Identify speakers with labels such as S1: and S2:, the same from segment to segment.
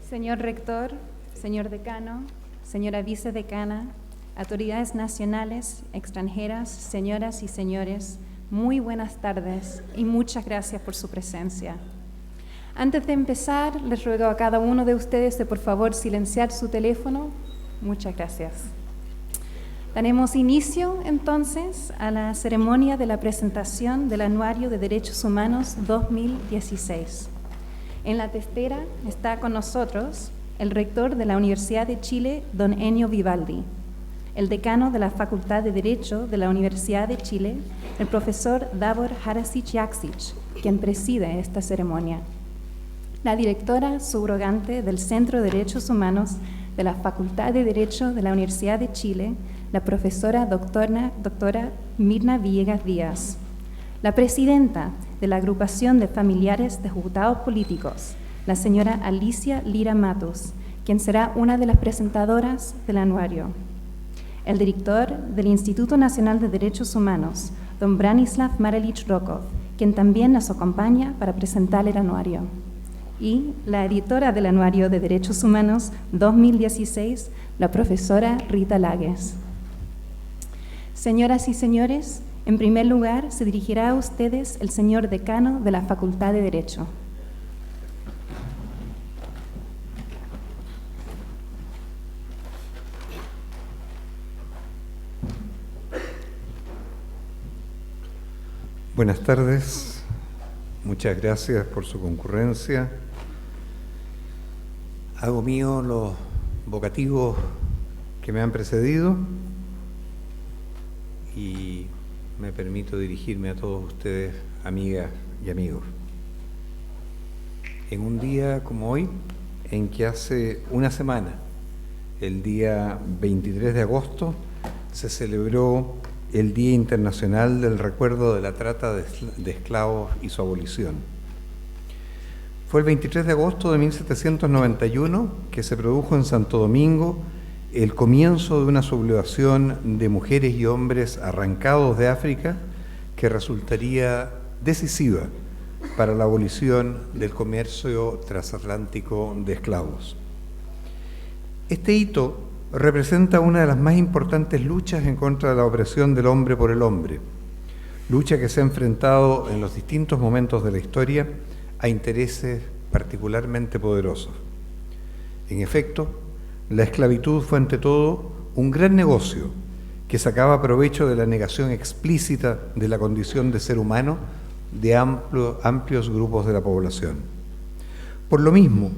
S1: Señor rector, señor decano, señora vicedecana, autoridades nacionales, extranjeras, señoras y señores, muy buenas tardes y muchas gracias por su presencia. Antes de empezar, les ruego a cada uno de ustedes de por favor silenciar su teléfono. Muchas gracias. Daremos inicio entonces a la ceremonia de la presentación del Anuario de Derechos Humanos 2016. En la testera está con nosotros el rector de la Universidad de Chile, don Ennio Vivaldi, el decano de la Facultad de Derecho de la Universidad de Chile, el profesor Davor Harasic-Jaksic, quien preside esta ceremonia, la directora subrogante del Centro de Derechos Humanos de la Facultad de Derecho de la Universidad de Chile, la profesora doctora Mirna Villegas Díaz, la presidenta de la Agrupación de Familiares de Juzgados Políticos, la señora Alicia Lira Matus, quien será una de las presentadoras del anuario, el director del Instituto Nacional de Derechos Humanos, don Branislav Marelich Rokov, quien también nos acompaña para presentar el anuario, y la editora del Anuario de Derechos Humanos 2016, la profesora Rita Lagues. Señoras y señores, en primer lugar se dirigirá a ustedes el señor decano de la Facultad de Derecho.
S2: Buenas tardes, muchas gracias por su concurrencia. Hago mío los vocativos que me han precedido y me permito dirigirme a todos ustedes, amigas y amigos. En un día como hoy, en que hace una semana, el día 23 de agosto, se celebró el Día Internacional del Recuerdo de la Trata de Esclavos y su abolición. Fue el 23 de agosto de 1791 que se produjo en Santo Domingo el comienzo de una sublevación de mujeres y hombres arrancados de África que resultaría decisiva para la abolición del comercio transatlántico de esclavos. Este hito representa una de las más importantes luchas en contra de la opresión del hombre por el hombre, lucha que se ha enfrentado en los distintos momentos de la historia a intereses particularmente poderosos. En efecto, la esclavitud fue ante todo un gran negocio que sacaba provecho de la negación explícita de la condición de ser humano de amplios grupos de la población. Por lo mismo,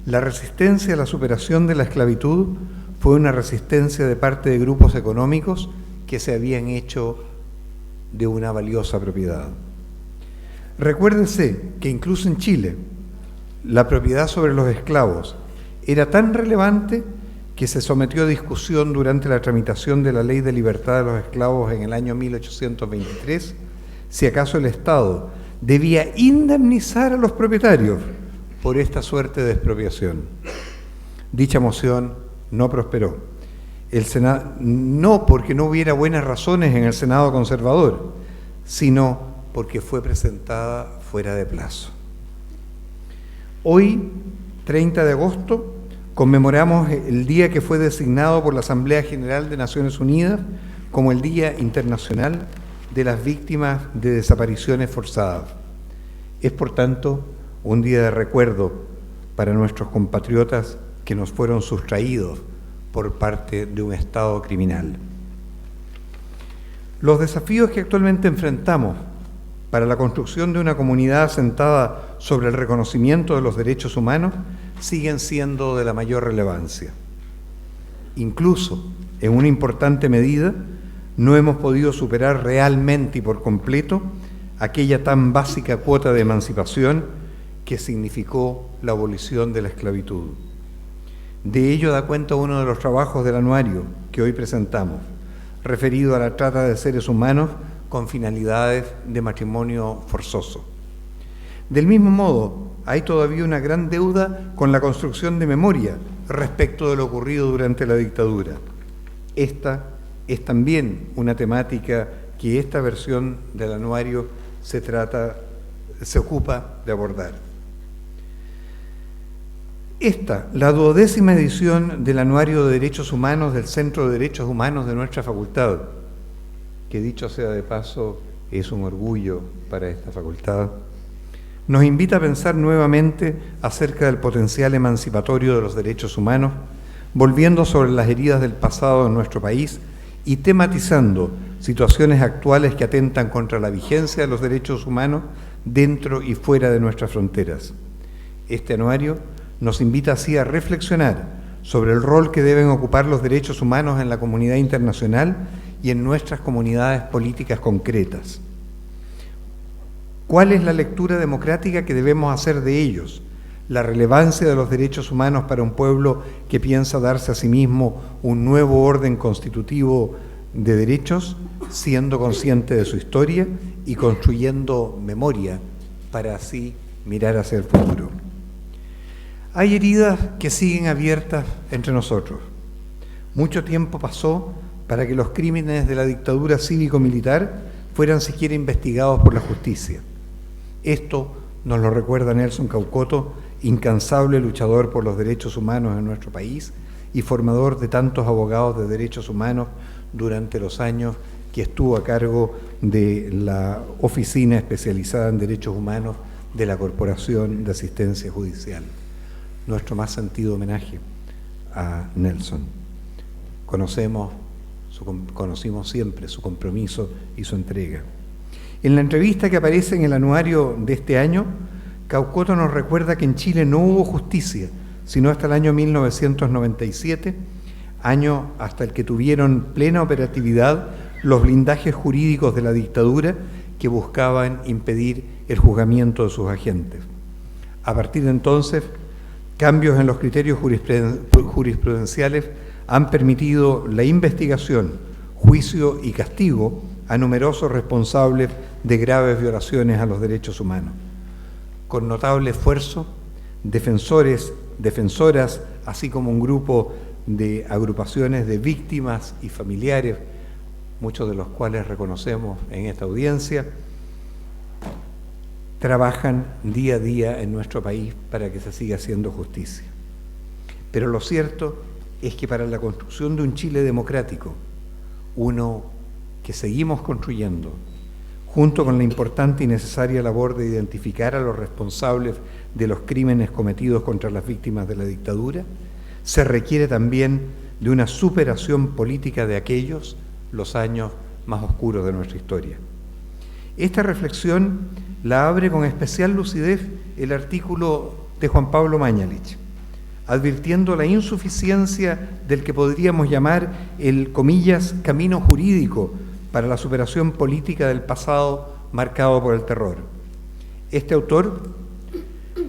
S2: la resistencia a la superación de la esclavitud fue una resistencia de parte de grupos económicos que se habían hecho de una valiosa propiedad. Recuérdense que incluso en Chile, la propiedad sobre los esclavos era tan relevante que se sometió a discusión durante la tramitación de la Ley de Libertad de los Esclavos en el año 1823, si acaso el Estado debía indemnizar a los propietarios por esta suerte de expropiación. Dicha moción no prosperó. El Senado, no porque no hubiera buenas razones en el Senado conservador, sino porque fue presentada fuera de plazo. Hoy, 30 de agosto, conmemoramos el día que fue designado por la Asamblea General de Naciones Unidas como el Día Internacional de las Víctimas de Desapariciones Forzadas. Es, por tanto, un día de recuerdo para nuestros compatriotas que nos fueron sustraídos por parte de un Estado criminal. Los desafíos que actualmente enfrentamos para la construcción de una comunidad asentada sobre el reconocimiento de los derechos humanos siguen siendo de la mayor relevancia. Incluso, en una importante medida, no hemos podido superar realmente y por completo aquella tan básica cuota de emancipación que significó la abolición de la esclavitud. De ello da cuenta uno de los trabajos del anuario que hoy presentamos, referido a la trata de seres humanos con finalidades de matrimonio forzoso. Del mismo modo, hay todavía una gran deuda con la construcción de memoria respecto de lo ocurrido durante la dictadura. Esta es también una temática que esta versión del anuario se ocupa de abordar. La 12ª edición del Anuario de Derechos Humanos del Centro de Derechos Humanos de nuestra facultad, que dicho sea de paso, es un orgullo para esta facultad, nos invita a pensar nuevamente acerca del potencial emancipatorio de los derechos humanos, volviendo sobre las heridas del pasado en nuestro país y tematizando situaciones actuales que atentan contra la vigencia de los derechos humanos dentro y fuera de nuestras fronteras. Este anuario nos invita así a reflexionar sobre el rol que deben ocupar los derechos humanos en la comunidad internacional y en nuestras comunidades políticas concretas. ¿Cuál es la lectura democrática que debemos hacer de ellos? La relevancia de los derechos humanos para un pueblo que piensa darse a sí mismo un nuevo orden constitutivo de derechos, siendo consciente de su historia y construyendo memoria para así mirar hacia el futuro. Hay heridas que siguen abiertas entre nosotros. Mucho tiempo pasó para que los crímenes de la dictadura cívico-militar fueran siquiera investigados por la justicia. Esto nos lo recuerda Nelson Caucoto, incansable luchador por los derechos humanos en nuestro país y formador de tantos abogados de derechos humanos durante los años que estuvo a cargo de la Oficina Especializada en Derechos Humanos de la Corporación de Asistencia Judicial. Nuestro más sentido homenaje a Nelson. Conocimos siempre su compromiso y su entrega. En la entrevista que aparece en el anuario de este año, Caucoto nos recuerda que en Chile no hubo justicia, sino hasta el año 1997, año hasta el que tuvieron plena operatividad los blindajes jurídicos de la dictadura que buscaban impedir el juzgamiento de sus agentes. A partir de entonces, cambios en los criterios jurisprudenciales han permitido la investigación, juicio y castigo a numerosos responsables de graves violaciones a los derechos humanos. Con notable esfuerzo, defensoras, así como un grupo de agrupaciones de víctimas y familiares, muchos de los cuales reconocemos en esta audiencia, trabajan día a día en nuestro país para que se siga haciendo justicia. Pero lo cierto es que para la construcción de un Chile democrático, uno que seguimos construyendo, junto con la importante y necesaria labor de identificar a los responsables de los crímenes cometidos contra las víctimas de la dictadura, se requiere también de una superación política de aquellos, los años más oscuros de nuestra historia. Esta reflexión la abre con especial lucidez el artículo de Juan Pablo Mañalich, advirtiendo la insuficiencia del que podríamos llamar el, comillas, camino jurídico para la superación política del pasado marcado por el terror. Este autor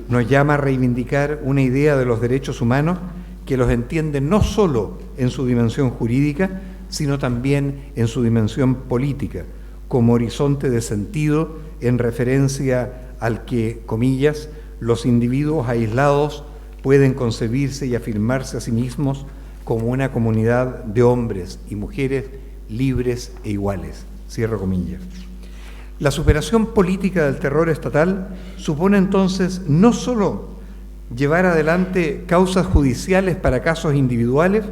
S2: nos llama a reivindicar una idea de los derechos humanos que los entiende no solo en su dimensión jurídica, sino también en su dimensión política, como horizonte de sentido en referencia al que, comillas, los individuos aislados pueden concebirse y afirmarse a sí mismos como una comunidad de hombres y mujeres libres e iguales. Cierro comillas. La superación política del terror estatal supone entonces no solo llevar adelante causas judiciales para casos individuales,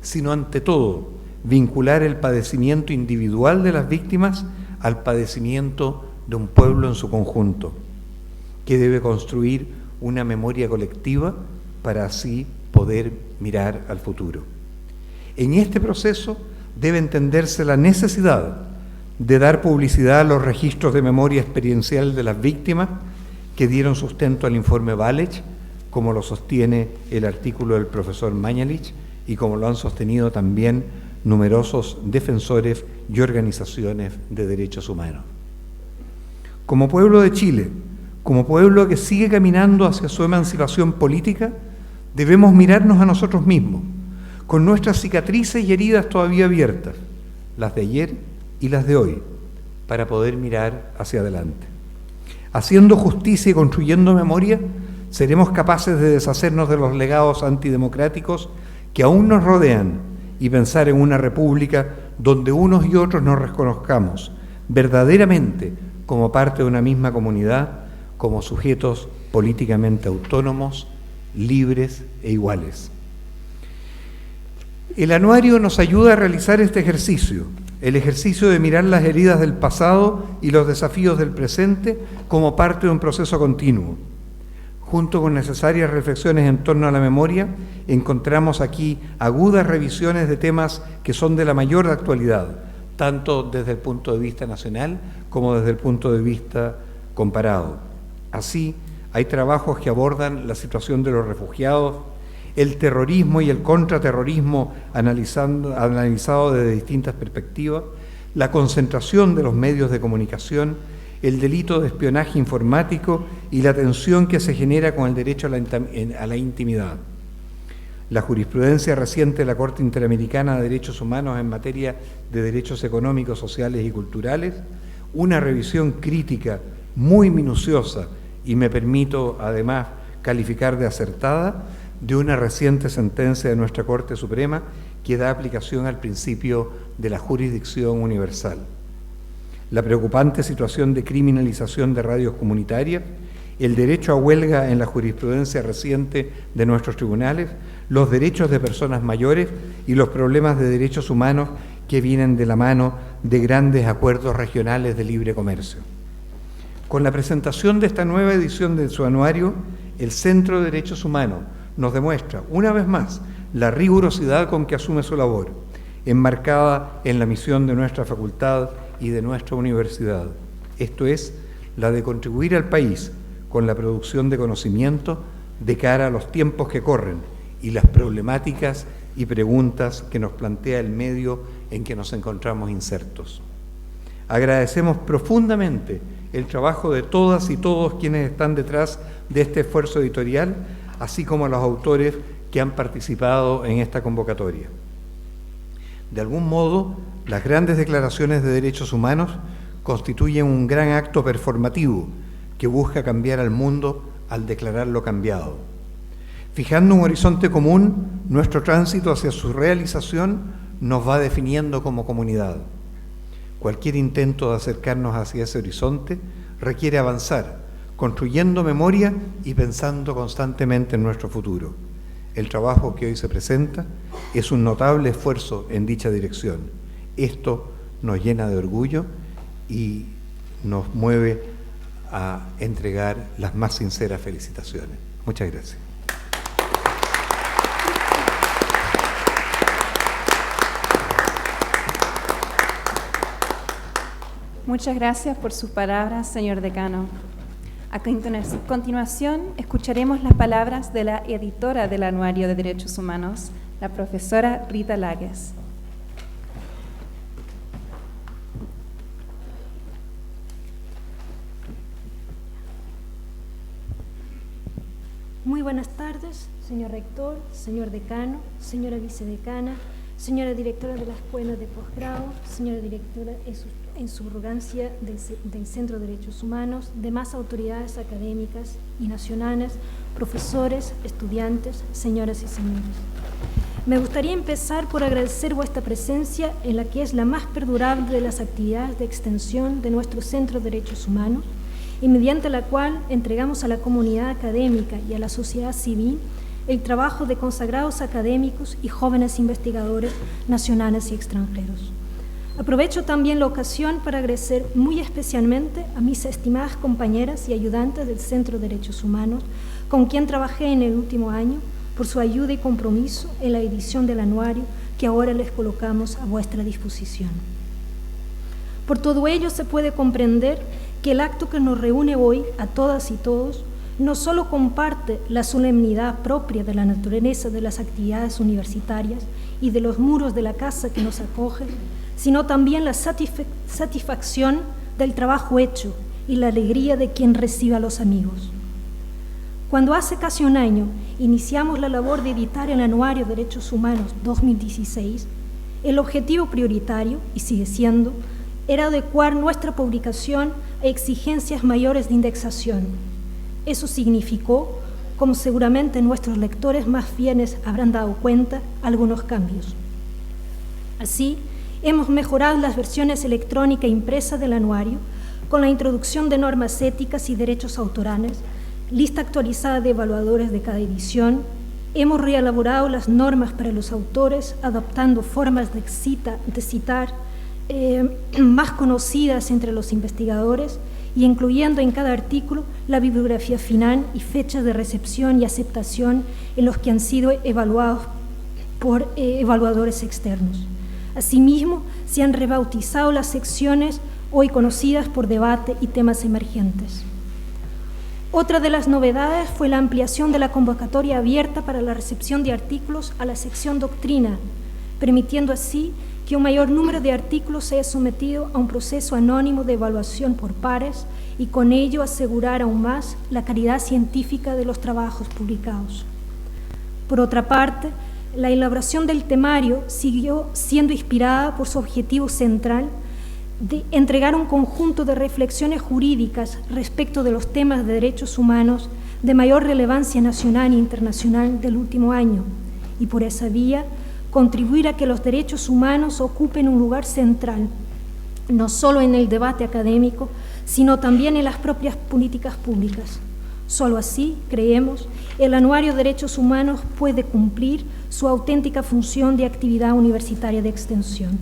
S2: sino ante todo vincular el padecimiento individual de las víctimas al padecimiento de un pueblo en su conjunto, que debe construir una memoria colectiva para así poder mirar al futuro. En este proceso debe entenderse la necesidad de dar publicidad a los registros de memoria experiencial de las víctimas que dieron sustento al informe Walech, como lo sostiene el artículo del profesor Mañalich y como lo han sostenido también numerosos defensores y organizaciones de derechos humanos. Como pueblo de Chile, como pueblo que sigue caminando hacia su emancipación política, debemos mirarnos a nosotros mismos, con nuestras cicatrices y heridas todavía abiertas, las de ayer y las de hoy, para poder mirar hacia adelante. Haciendo justicia y construyendo memoria, seremos capaces de deshacernos de los legados antidemocráticos que aún nos rodean y pensar en una república donde unos y otros nos reconozcamos, verdaderamente como parte de una misma comunidad, como sujetos políticamente autónomos, libres e iguales. El anuario nos ayuda a realizar este ejercicio, el ejercicio de mirar las heridas del pasado y los desafíos del presente como parte de un proceso continuo. Junto con necesarias reflexiones en torno a la memoria, encontramos aquí agudas revisiones de temas que son de la mayor actualidad, tanto desde el punto de vista nacional como desde el punto de vista comparado. Así, hay trabajos que abordan la situación de los refugiados, el terrorismo y el contraterrorismo analizado desde distintas perspectivas, la concentración de los medios de comunicación, el delito de espionaje informático y la tensión que se genera con el derecho a la intimidad. La jurisprudencia reciente de la Corte Interamericana de Derechos Humanos en materia de derechos económicos, sociales y culturales, una revisión crítica muy minuciosa y me permito además calificar de acertada de una reciente sentencia de nuestra Corte Suprema que da aplicación al principio de la jurisdicción universal. La preocupante situación de criminalización de radios comunitarias, el derecho a huelga en la jurisprudencia reciente de nuestros tribunales, los derechos de personas mayores y los problemas de derechos humanos que vienen de la mano de grandes acuerdos regionales de libre comercio. Con la presentación de esta nueva edición de su anuario, el Centro de Derechos Humanos nos demuestra, una vez más, la rigurosidad con que asume su labor, enmarcada en la misión de nuestra facultad y de nuestra universidad, esto es, la de contribuir al país con la producción de conocimiento de cara a los tiempos que corren y las problemáticas y preguntas que nos plantea el medio en que nos encontramos insertos. Agradecemos profundamente el trabajo de todas y todos quienes están detrás de este esfuerzo editorial, así como a los autores que han participado en esta convocatoria. De algún modo, las grandes declaraciones de derechos humanos constituyen un gran acto performativo que busca cambiar al mundo al declararlo cambiado. Fijando un horizonte común, nuestro tránsito hacia su realización nos va definiendo como comunidad. Cualquier intento de acercarnos hacia ese horizonte requiere avanzar, construyendo memoria y pensando constantemente en nuestro futuro. El trabajo que hoy se presenta es un notable esfuerzo en dicha dirección. Esto nos llena de orgullo y nos mueve a entregar las más sinceras felicitaciones. Muchas gracias.
S1: Muchas gracias por sus palabras, señor decano. A continuación, escucharemos las palabras de la editora del Anuario de Derechos Humanos, la profesora Rita Lagues.
S3: Muy buenas tardes, señor rector, señor decano, señora vicedecana, señora directora de la Escuela de Posgrado, señora directora en subrogancia del Centro de Derechos Humanos, demás autoridades académicas y nacionales, profesores, estudiantes, señoras y señores. Me gustaría empezar por agradecer vuestra presencia en la que es la más perdurable de las actividades de extensión de nuestro Centro de Derechos Humanos y mediante la cual entregamos a la comunidad académica y a la sociedad civil el trabajo de consagrados académicos y jóvenes investigadores nacionales y extranjeros. Aprovecho también la ocasión para agradecer muy especialmente a mis estimadas compañeras y ayudantes del Centro de Derechos Humanos, con quien trabajé en el último año, por su ayuda y compromiso en la edición del anuario que ahora les colocamos a vuestra disposición. Por todo ello se puede comprender que el acto que nos reúne hoy a todas y todos no solo comparte la solemnidad propia de la naturaleza de las actividades universitarias y de los muros de la casa que nos acoge, sino también la satisfacción del trabajo hecho y la alegría de quien recibe a los amigos. Cuando hace casi un año iniciamos la labor de editar el Anuario de Derechos Humanos 2016, el objetivo prioritario, y sigue siendo, era adecuar nuestra publicación a exigencias mayores de indexación. Eso significó, como seguramente nuestros lectores más fieles habrán dado cuenta, algunos cambios. Así, hemos mejorado las versiones electrónica e impresa del anuario con la introducción de normas éticas y derechos autorales, lista actualizada de evaluadores de cada edición. Hemos reelaborado las normas para los autores, adoptando formas de citar más conocidas entre los investigadores y incluyendo en cada artículo la bibliografía final y fechas de recepción y aceptación en los que han sido evaluados por evaluadores externos. Asimismo, se han rebautizado las secciones hoy conocidas por debate y temas emergentes. Otra de las novedades fue la ampliación de la convocatoria abierta para la recepción de artículos a la sección doctrina, permitiendo así que un mayor número de artículos sea sometido a un proceso anónimo de evaluación por pares y con ello asegurar aún más la calidad científica de los trabajos publicados. Por otra parte, la elaboración del temario siguió siendo inspirada por su objetivo central de entregar un conjunto de reflexiones jurídicas respecto de los temas de derechos humanos de mayor relevancia nacional e internacional del último año, y por esa vía contribuir a que los derechos humanos ocupen un lugar central, no solo en el debate académico, sino también en las propias políticas públicas. Solo así, creemos, el Anuario de Derechos Humanos puede cumplir su auténtica función de actividad universitaria de extensión.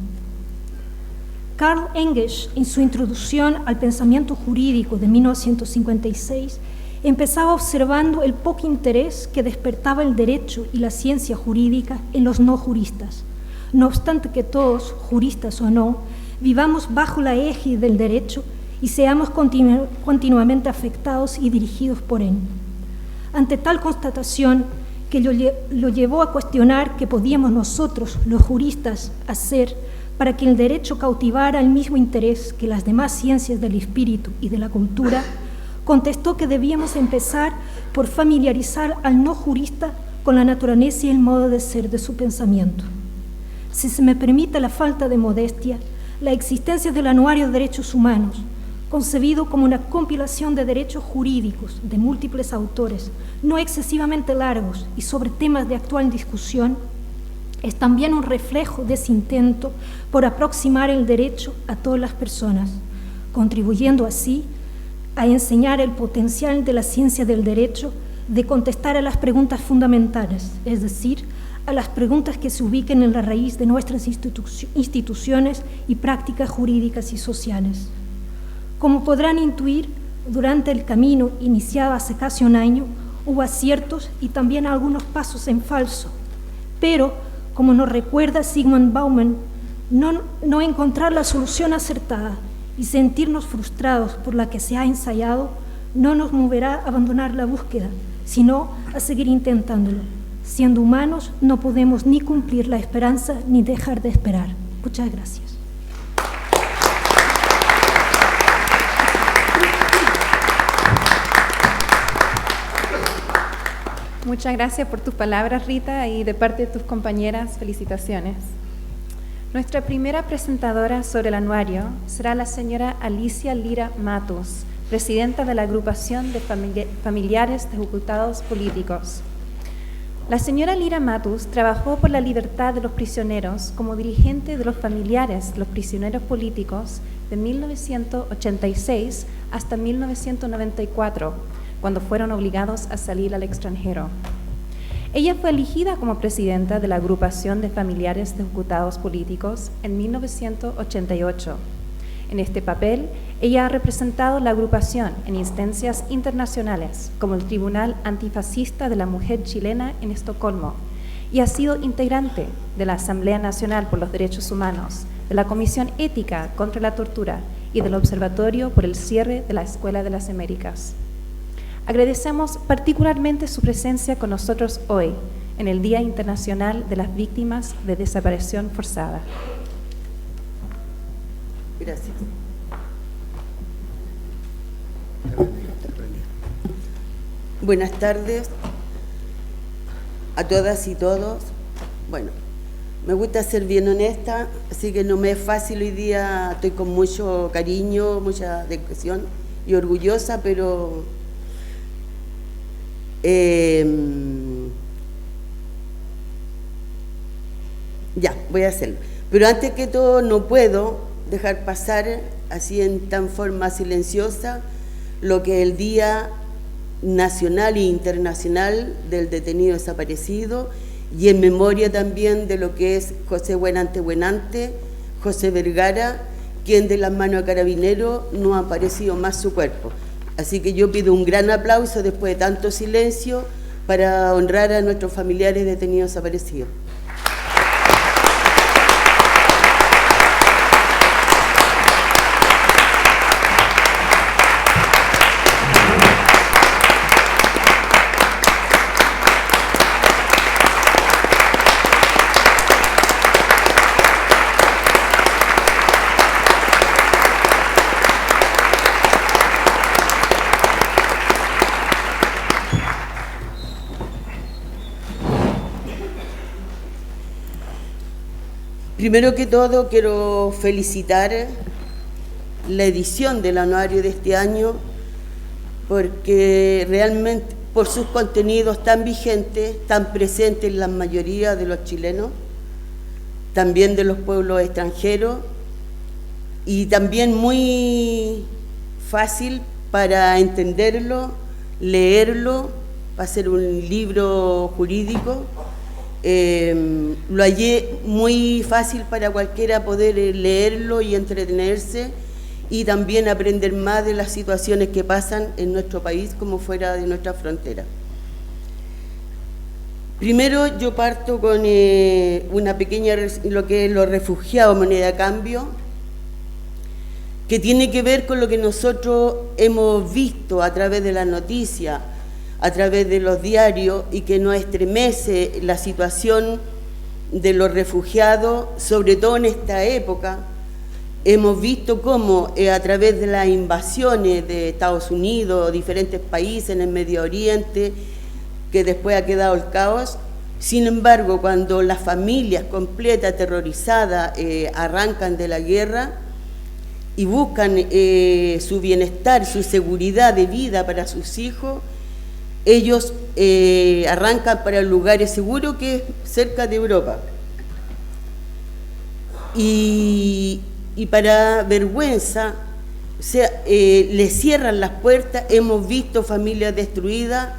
S3: Karl Engels, en su introducción al pensamiento jurídico de 1956, empezaba observando el poco interés que despertaba el derecho y la ciencia jurídica en los no juristas. No obstante que todos, juristas o no, vivamos bajo la égide del derecho y seamos continuamente afectados y dirigidos por él. Ante tal constatación, que lo llevó a cuestionar qué podíamos nosotros, los juristas, hacer para que el derecho cautivara el mismo interés que las demás ciencias del espíritu y de la cultura, contestó que debíamos empezar por familiarizar al no jurista con la naturaleza y el modo de ser de su pensamiento. Si se me permite la falta de modestia, la existencia del Anuario de Derechos Humanos, concebido como una compilación de derechos jurídicos de múltiples autores, no excesivamente largos y sobre temas de actual discusión, es también un reflejo de ese intento por aproximar el derecho a todas las personas, contribuyendo así a enseñar el potencial de la ciencia del derecho de contestar a las preguntas fundamentales, es decir, a las preguntas que se ubiquen en la raíz de nuestras instituciones y prácticas jurídicas y sociales. Como podrán intuir, durante el camino iniciado hace casi un año, hubo aciertos y también algunos pasos en falso, pero, como nos recuerda Zygmunt Bauman, no encontrar la solución acertada y sentirnos frustrados por la que se ha ensayado no nos moverá a abandonar la búsqueda, sino a seguir intentándolo. Siendo humanos, no podemos ni cumplir la esperanza ni dejar de esperar. Muchas gracias.
S1: Muchas gracias por tus palabras, Rita, y de parte de tus compañeras, felicitaciones. Nuestra primera presentadora sobre el anuario será la señora Alicia Lira Matus, presidenta de la Agrupación de Familiares de Ejecutados Políticos. La señora Lira Matus trabajó por la libertad de los prisioneros como dirigente de los familiares de los prisioneros políticos de 1986 hasta 1994, cuando fueron obligados a salir al extranjero. Ella fue elegida como presidenta de la Agrupación de Familiares de Ejecutados Políticos en 1988. En este papel, ella ha representado la agrupación en instancias internacionales, como el Tribunal Antifascista de la Mujer Chilena en Estocolmo, y ha sido integrante de la Asamblea Nacional por los Derechos Humanos, de la Comisión Ética contra la Tortura y del Observatorio por el Cierre de la Escuela de las Américas. Agradecemos particularmente su presencia con nosotros hoy, en el Día Internacional de las Víctimas de Desaparición Forzada.
S4: Gracias. Buenas tardes a todas y todos. Bueno, me gusta ser bien honesta, así que no me es fácil hoy día, estoy con mucho cariño, mucha dedicación y orgullosa, pero ya, voy a hacerlo. Pero antes que todo no puedo dejar pasar así en tan forma silenciosa lo que es el Día Nacional e Internacional del Detenido Desaparecido, y en memoria también de lo que es José Buenante Buenante, José Vergara, quien de las manos de Carabineros no ha aparecido más su cuerpo. Así que yo pido un gran aplauso después de tanto silencio para honrar a nuestros familiares detenidos desaparecidos. Primero que todo, quiero felicitar la edición del anuario de este año, porque realmente por sus contenidos tan vigentes, tan presentes en la mayoría de los chilenos, también de los pueblos extranjeros, y también muy fácil para entenderlo, leerlo, va a ser un libro jurídico. Lo hallé muy fácil para cualquiera poder leerlo y entretenerse, y también aprender más de las situaciones que pasan en nuestro país como fuera de nuestra frontera. Primero yo parto con una pequeña, lo que es los refugiados, moneda de cambio, que tiene que ver con lo que nosotros hemos visto a través de la noticia, a través de los diarios, y que nos estremece la situación de los refugiados, sobre todo en esta época. Hemos visto cómo a través de las invasiones de Estados Unidos, diferentes países en el Medio Oriente, que después ha quedado el caos. Sin embargo, cuando las familias completas, aterrorizadas, arrancan de la guerra y buscan su bienestar, su seguridad de vida para sus hijos, ellos arrancan para lugares seguros, que es cerca de Europa. Y para vergüenza, les cierran las puertas. Hemos visto familias destruidas,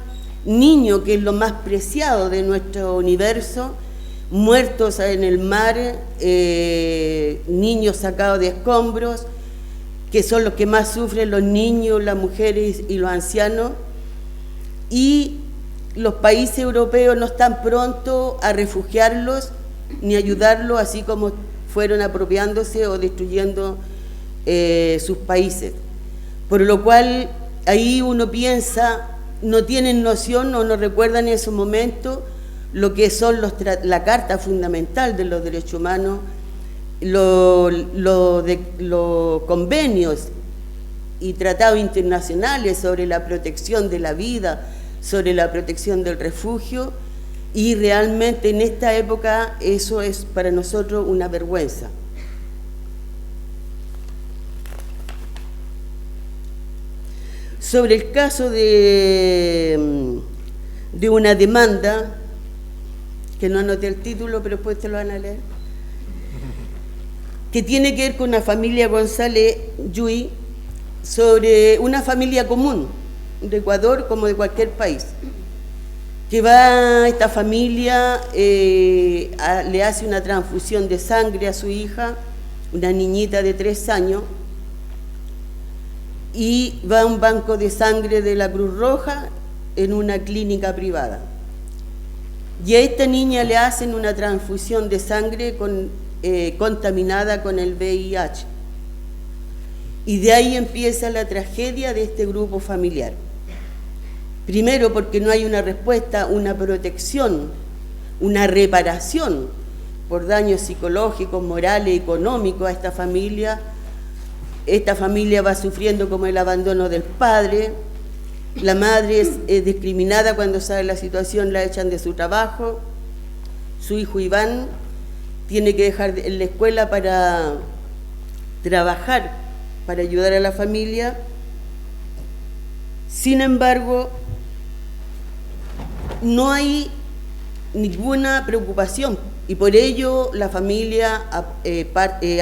S4: niños, que es lo más preciado de nuestro universo, muertos en el mar, niños sacados de escombros, que son los que más sufren, los niños, las mujeres y los ancianos. Y los países europeos no están prontos a refugiarlos ni ayudarlos, así como fueron apropiándose o destruyendo sus países. Por lo cual ahí uno piensa, no tienen noción o no recuerdan en esos momentos lo que son la Carta Fundamental de los Derechos Humanos, los convenios y tratados internacionales sobre la protección de la vida, sobre la protección del refugio, y realmente en esta época eso es para nosotros una vergüenza. Sobre el caso de una demanda, que no anoté el título, pero después te lo van a leer, que tiene que ver con una familia González Yui, sobre una familia común de Ecuador como de cualquier país, que va esta familia, le hace una transfusión de sangre a su hija, una niñita de 3 años, y va a un banco de sangre de la Cruz Roja en una clínica privada. Y a esta niña le hacen una transfusión de sangre contaminada con el VIH. Y de ahí empieza la tragedia de este grupo familiar. Primero, porque no hay una respuesta, una protección, una reparación por daños psicológicos, morales, económicos a esta familia. Esta familia va sufriendo como el abandono del padre. La madre es discriminada cuando sabe la situación, la echan de su trabajo. Su hijo Iván tiene que dejar la escuela para trabajar, para ayudar a la familia. Sin embargo, no hay ninguna preocupación y por ello la familia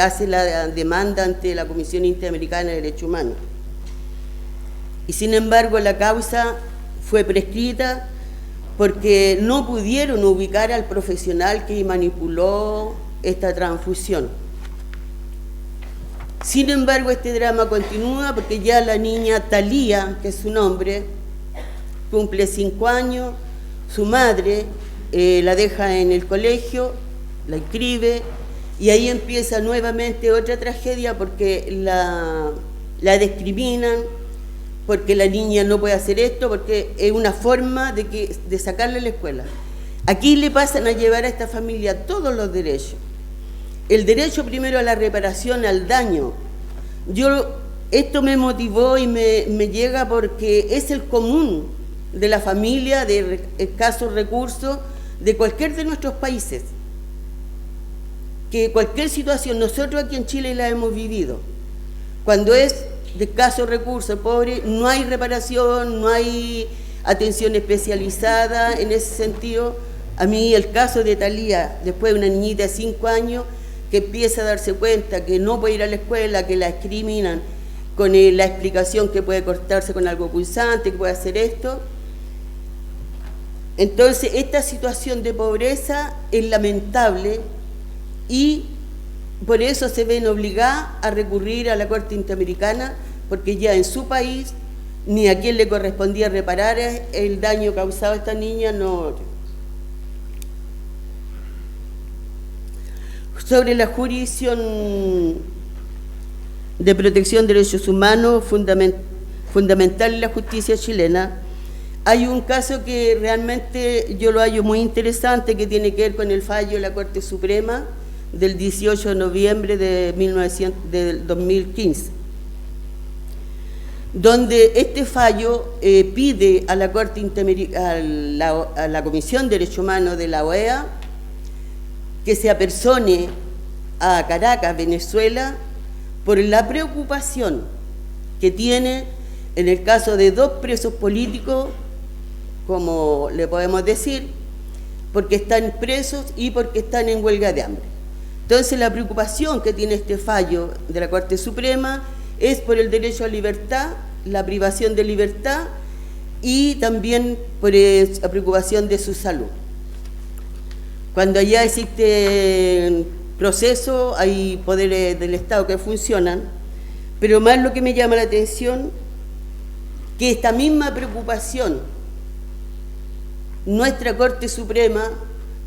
S4: hace la demanda ante la Comisión Interamericana de Derechos Humanos. Y sin embargo la causa fue prescrita porque no pudieron ubicar al profesional que manipuló esta transfusión. Sin embargo, este drama continúa porque ya la niña Talía, que es su nombre, cumple 5 años, su madre la deja en el colegio, la inscribe, y ahí empieza nuevamente otra tragedia porque la discriminan, porque la niña no puede hacer esto, porque es una forma de sacarle a la escuela. Aquí le pasan a llevar a esta familia todos los derechos. El derecho primero a la reparación, al daño. Esto me motivó y me llega porque es el común de la familia de escasos recursos de cualquier de nuestros países. Que cualquier situación, nosotros aquí en Chile la hemos vivido. Cuando es de escasos recursos, pobre, no hay reparación, no hay atención especializada en ese sentido. A mí el caso de Talía, después de una niñita de 5 años, que empieza a darse cuenta que no puede ir a la escuela, que la discriminan con la explicación que puede cortarse con algo pulsante, que puede hacer esto. Entonces, esta situación de pobreza es lamentable y por eso se ven obligadas a recurrir a la Corte Interamericana, porque ya en su país ni a quien le correspondía reparar el daño causado a esta niña, no. Sobre la jurisdicción de protección de derechos humanos, fundamental en la justicia chilena, hay un caso que realmente yo lo hallo muy interesante, que tiene que ver con el fallo de la Corte Suprema del 18 de noviembre del 2015, donde este fallo pide a la Corte a la Comisión de Derechos Humanos de la OEA que se apersone a Caracas, Venezuela, por la preocupación que tiene en el caso de 2 presos políticos, como le podemos decir, porque están presos y porque están en huelga de hambre. Entonces, la preocupación que tiene este fallo de la Corte Suprema es por el derecho a libertad, la privación de libertad y también por la preocupación de su salud. Cuando allá existe proceso, hay poderes del Estado que funcionan, pero más lo que me llama la atención, que esta misma preocupación, nuestra Corte Suprema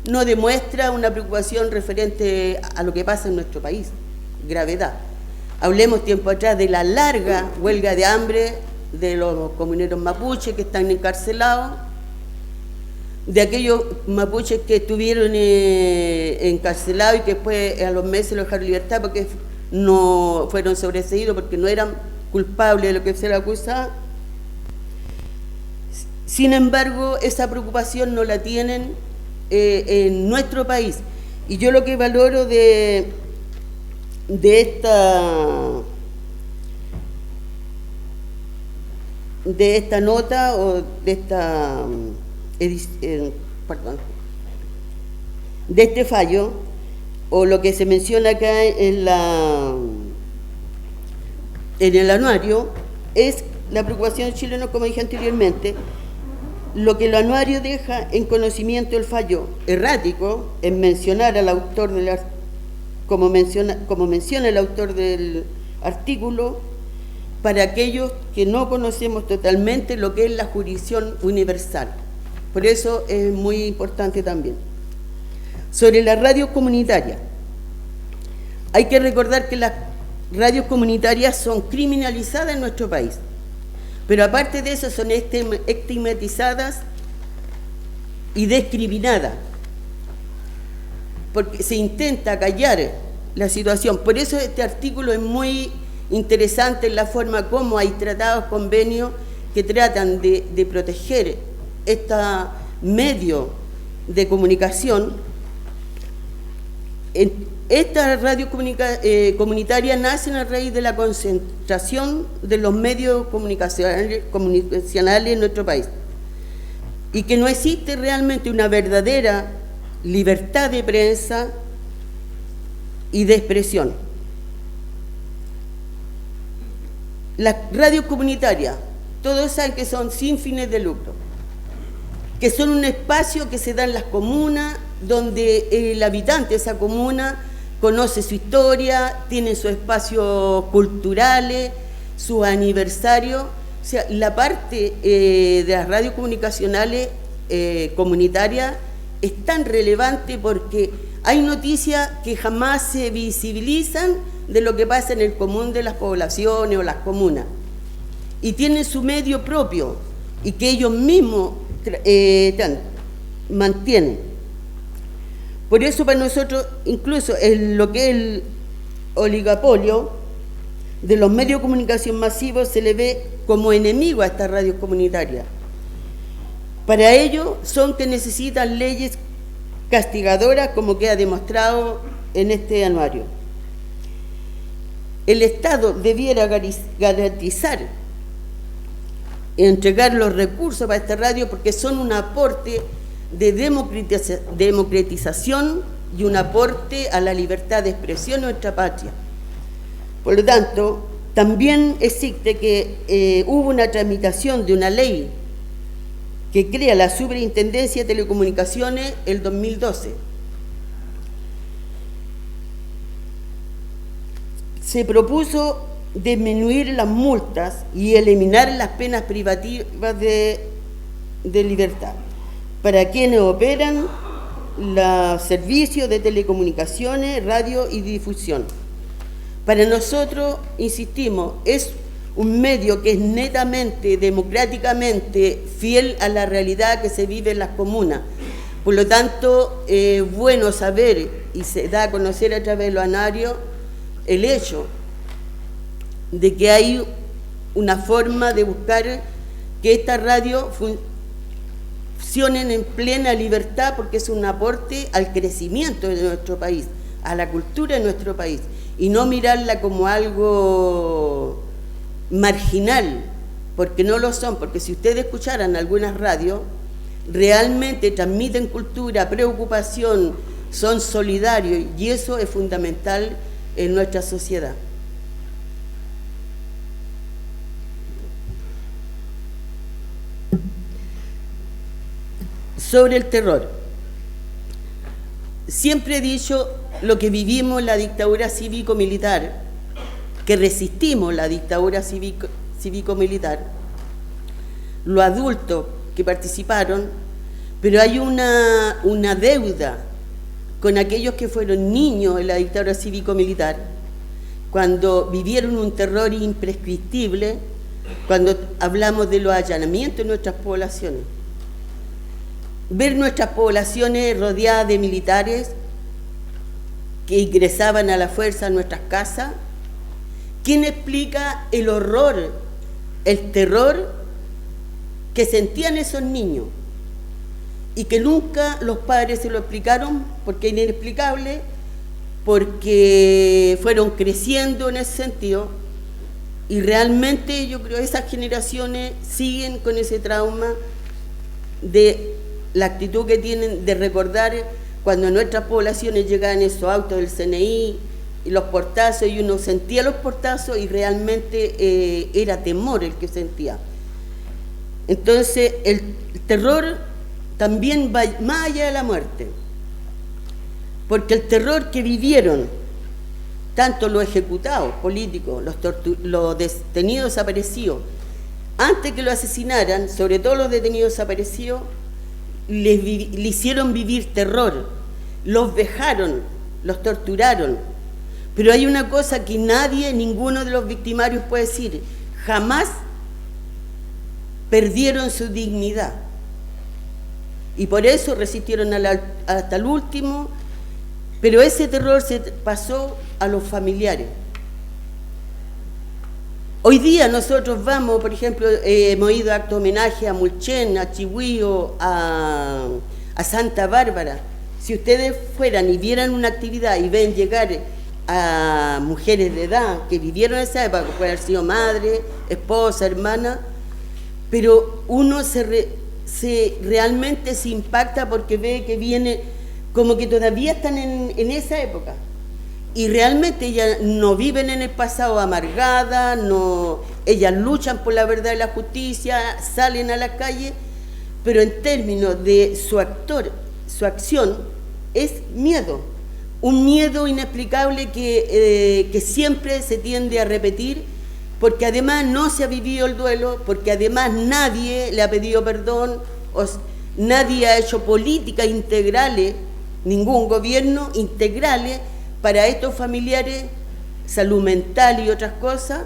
S4: no demuestra una preocupación referente a lo que pasa en nuestro país, gravedad. Hablemos tiempo atrás de la larga huelga de hambre de los comuneros mapuches que están encarcelados, de aquellos mapuches que estuvieron encarcelados y que después a los meses los dejaron en libertad porque no fueron sobreseídos, porque no eran culpables de lo que se les acusaba. Sin embargo, esa preocupación no la tienen en nuestro país. Y yo lo que valoro de esta nota o de esta de este fallo, o lo que se menciona acá en el anuario, es la preocupación de chilenos, como dije anteriormente. Lo que el anuario deja en conocimiento del fallo errático en mencionar al autor como menciona el autor del artículo, para aquellos que no conocemos totalmente lo que es la jurisdicción universal. Por eso es muy importante también. Sobre las radios comunitarias, hay que recordar que las radios comunitarias son criminalizadas en nuestro país, pero aparte de eso son estigmatizadas y discriminadas, porque se intenta callar la situación. Por eso este artículo es muy interesante en la forma como hay tratados, convenios que tratan de proteger este medio de comunicación. Estas radios comunitarias nacen a raíz de la concentración de los medios comunicacionales en nuestro país, y que no existe realmente una verdadera libertad de prensa y de expresión. Las radios comunitarias, todos saben que son sin fines de lucro, que son un espacio que se da en las comunas, donde el habitante de esa comuna conoce su historia, tiene sus espacios culturales, sus aniversarios. O sea, la parte de las radios comunicacionales comunitarias es tan relevante porque hay noticias que jamás se visibilizan de lo que pasa en el común de las poblaciones o las comunas, y tienen su medio propio y que ellos mismos mantienen. Por eso para nosotros, incluso lo que es el oligopolio de los medios de comunicación masivos se le ve como enemigo a estas radios comunitarias. Para ello son que necesitan leyes castigadoras, como queda demostrado en este anuario. El Estado debiera garantizar, entregar los recursos para esta radio, porque son un aporte de democratización y un aporte a la libertad de expresión en nuestra patria. Por lo tanto, también existe que hubo una tramitación de una ley que crea la Superintendencia de Telecomunicaciones el 2012. Se propuso disminuir las multas y eliminar las penas privativas de libertad para quienes operan los servicios de telecomunicaciones, radio y difusión. Para nosotros, insistimos, es un medio que es netamente, democráticamente fiel a la realidad que se vive en las comunas. Por lo tanto, es bueno saber, y se da a conocer a través de los anuarios, el hecho de que hay una forma de buscar que esta radio funcionen en plena libertad, porque es un aporte al crecimiento de nuestro país, a la cultura de nuestro país, y no mirarla como algo marginal, porque no lo son, porque si ustedes escucharan algunas radios, realmente transmiten cultura, preocupación, son solidarios, y eso es fundamental en nuestra sociedad. Sobre el terror, siempre he dicho lo que vivimos la dictadura cívico-militar, que resistimos la dictadura cívico-militar, los adultos que participaron, pero hay una deuda con aquellos que fueron niños en la dictadura cívico-militar, cuando vivieron un terror imprescriptible, cuando hablamos de los allanamientos en nuestras poblaciones. Ver nuestras poblaciones rodeadas de militares que ingresaban a la fuerza a nuestras casas. ¿Quién explica el horror, el terror que sentían esos niños? Y que nunca los padres se lo explicaron, porque es inexplicable, porque fueron creciendo en ese sentido, y realmente yo creo que esas generaciones siguen con ese trauma de la actitud que tienen de recordar cuando en nuestras poblaciones llegaban esos autos del CNI y los portazos, y uno sentía los portazos y realmente era temor el que sentía. Entonces el terror también va más allá de la muerte, porque el terror que vivieron tanto los ejecutados políticos, los detenidos desaparecidos, antes que lo asesinaran, sobre todo los detenidos desaparecidos, le hicieron vivir terror, los vejaron, los torturaron. Pero hay una cosa que ninguno de los victimarios puede decir: jamás perdieron su dignidad. Y por eso resistieron hasta el último, pero ese terror se pasó a los familiares. Hoy día nosotros vamos, por ejemplo, hemos ido a acto de homenaje a Mulchen, a Chihuío, a Santa Bárbara. Si ustedes fueran y vieran una actividad y ven llegar a mujeres de edad que vivieron esa época, que pueden haber sido madre, esposa, hermana, pero uno realmente se impacta porque ve que viene como que todavía están en esa época. Y realmente ellas no viven en el pasado amargada, no, ellas luchan por la verdad y la justicia, salen a la calle, pero en términos de su acción es miedo, un miedo inexplicable que siempre se tiende a repetir, porque además no se ha vivido el duelo, porque además nadie le ha pedido perdón, nadie ha hecho políticas integrales, ningún gobierno integrales para estos familiares, salud mental y otras cosas.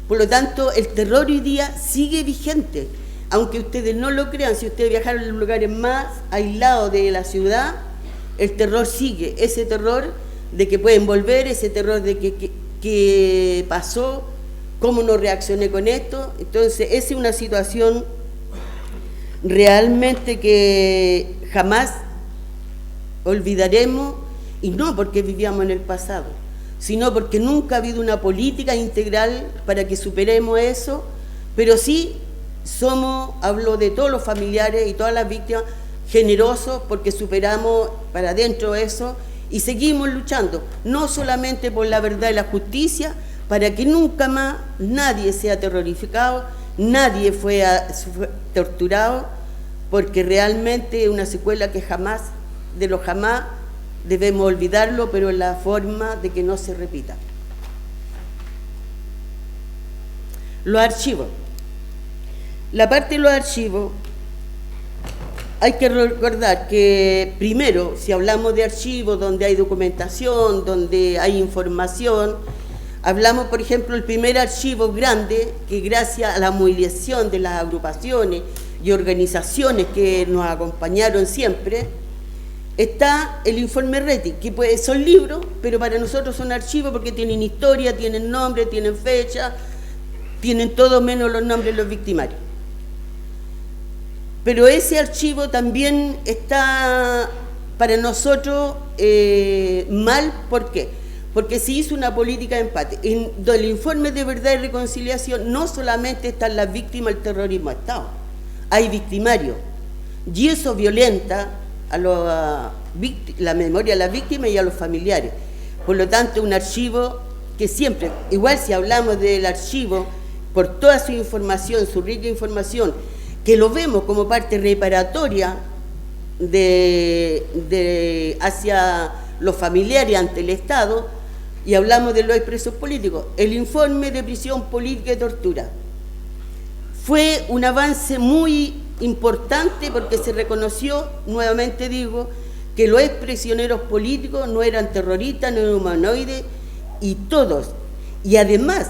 S4: Por lo tanto, el terror hoy día sigue vigente, aunque ustedes no lo crean. Si ustedes viajaron a los lugares más aislados de la ciudad, el terror sigue, ese terror de que pueden volver, ese terror de que pasó, cómo no reaccioné con esto. Entonces, esa es una situación realmente que jamás olvidaremos, y no porque vivíamos en el pasado, sino porque nunca ha habido una política integral para que superemos eso, pero sí somos, hablo de todos los familiares y todas las víctimas, generosos porque superamos para adentro eso y seguimos luchando, no solamente por la verdad y la justicia, para que nunca más nadie sea terrorizado, nadie fue torturado, porque realmente es una secuela que jamás, de lo jamás, debemos olvidarlo, pero en la forma de que no se repita. Los archivos. La parte de los archivos, hay que recordar que primero, si hablamos de archivos donde hay documentación, donde hay información, hablamos, por ejemplo, el primer archivo grande, que gracias a la movilización de las agrupaciones y organizaciones que nos acompañaron siempre, está el informe Reti, que son libros, pero para nosotros son archivos porque tienen historia, tienen nombre, tienen fecha, tienen todo menos los nombres de los victimarios. Pero ese archivo también está para nosotros mal, ¿por qué? Porque se hizo una política de empate. En el informe de verdad y reconciliación no solamente están las víctimas del terrorismo de Estado, hay victimarios, y eso violenta a la memoria de las víctimas y a los familiares. Por lo tanto, un archivo que siempre, igual si hablamos del archivo, por toda su información, su rica información, que lo vemos como parte reparatoria hacia los familiares ante el Estado, y hablamos de los expresos políticos, el informe de prisión política y tortura fue un avance muy importante porque se reconoció, nuevamente digo, que los exprisioneros políticos no eran terroristas, no eran humanoides, y todos. Y además,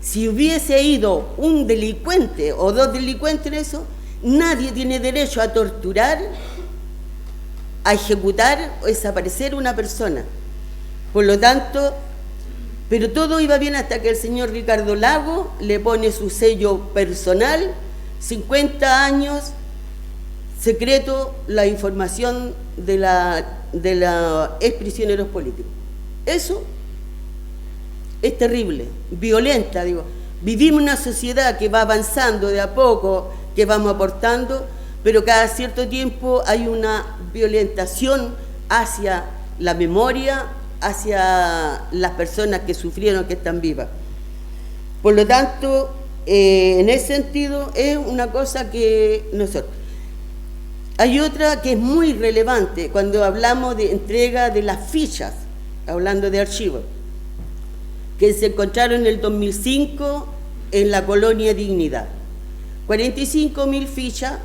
S4: si hubiese ido un delincuente o dos delincuentes en eso, nadie tiene derecho a torturar, a ejecutar o desaparecer una persona. Por lo tanto, pero todo iba bien hasta que el señor Ricardo Lago le pone su sello personal, 50 años, secreto, la información de los exprisioneros políticos. Eso es terrible, violenta, digo. Vivimos una sociedad que va avanzando de a poco, que vamos aportando, pero cada cierto tiempo hay una violentación hacia la memoria, hacia las personas que sufrieron, que están vivas. Por lo tanto, en ese sentido, es una cosa que nosotros... Hay otra que es muy relevante cuando hablamos de entrega de las fichas, hablando de archivos, que se encontraron en el 2005 en la colonia Dignidad. 45.000 fichas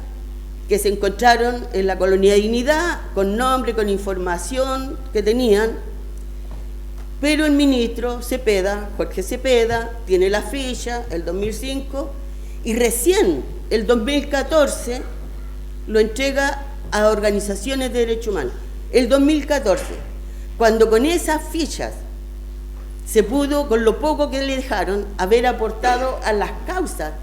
S4: que se encontraron en la colonia Dignidad, con nombre, con información que tenían, pero el ministro Cepeda, Jorge Cepeda, tiene la ficha, el 2005, y recién, el 2014, lo entrega a organizaciones de derechos humanos. El 2014, cuando con esas fichas se pudo, con lo poco que le dejaron, haber aportado a las causas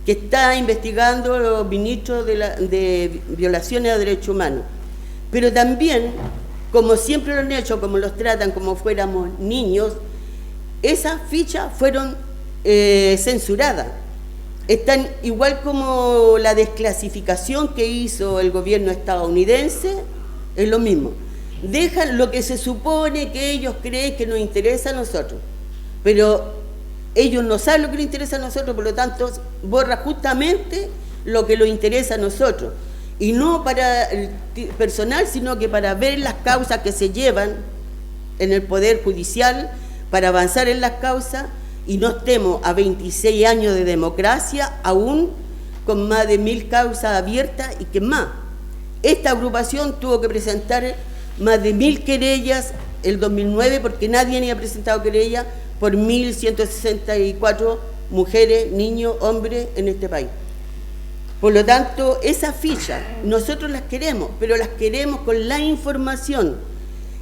S4: que está investigando los ministros de violaciones a derechos humanos. Pero también, como siempre lo han hecho, como los tratan como fuéramos niños, esas fichas fueron censuradas. Están igual como la desclasificación que hizo el gobierno estadounidense, es lo mismo. dejan lo que se supone que ellos creen que nos interesa a nosotros, pero ellos no saben lo que les interesa a nosotros, por lo tanto borra justamente lo que nos interesa a nosotros, y no para el personal, sino que para ver las causas que se llevan en el Poder Judicial, para avanzar en las causas, y no estemos a 26 años de democracia, aún con más de 1000 causas abiertas, y que más. Esta agrupación tuvo que presentar más de 1000 querellas el 2009, porque nadie había presentado querella por 1164 mujeres, niños, hombres en este país. Por lo tanto, esas fichas nosotros las queremos, pero las queremos con la información.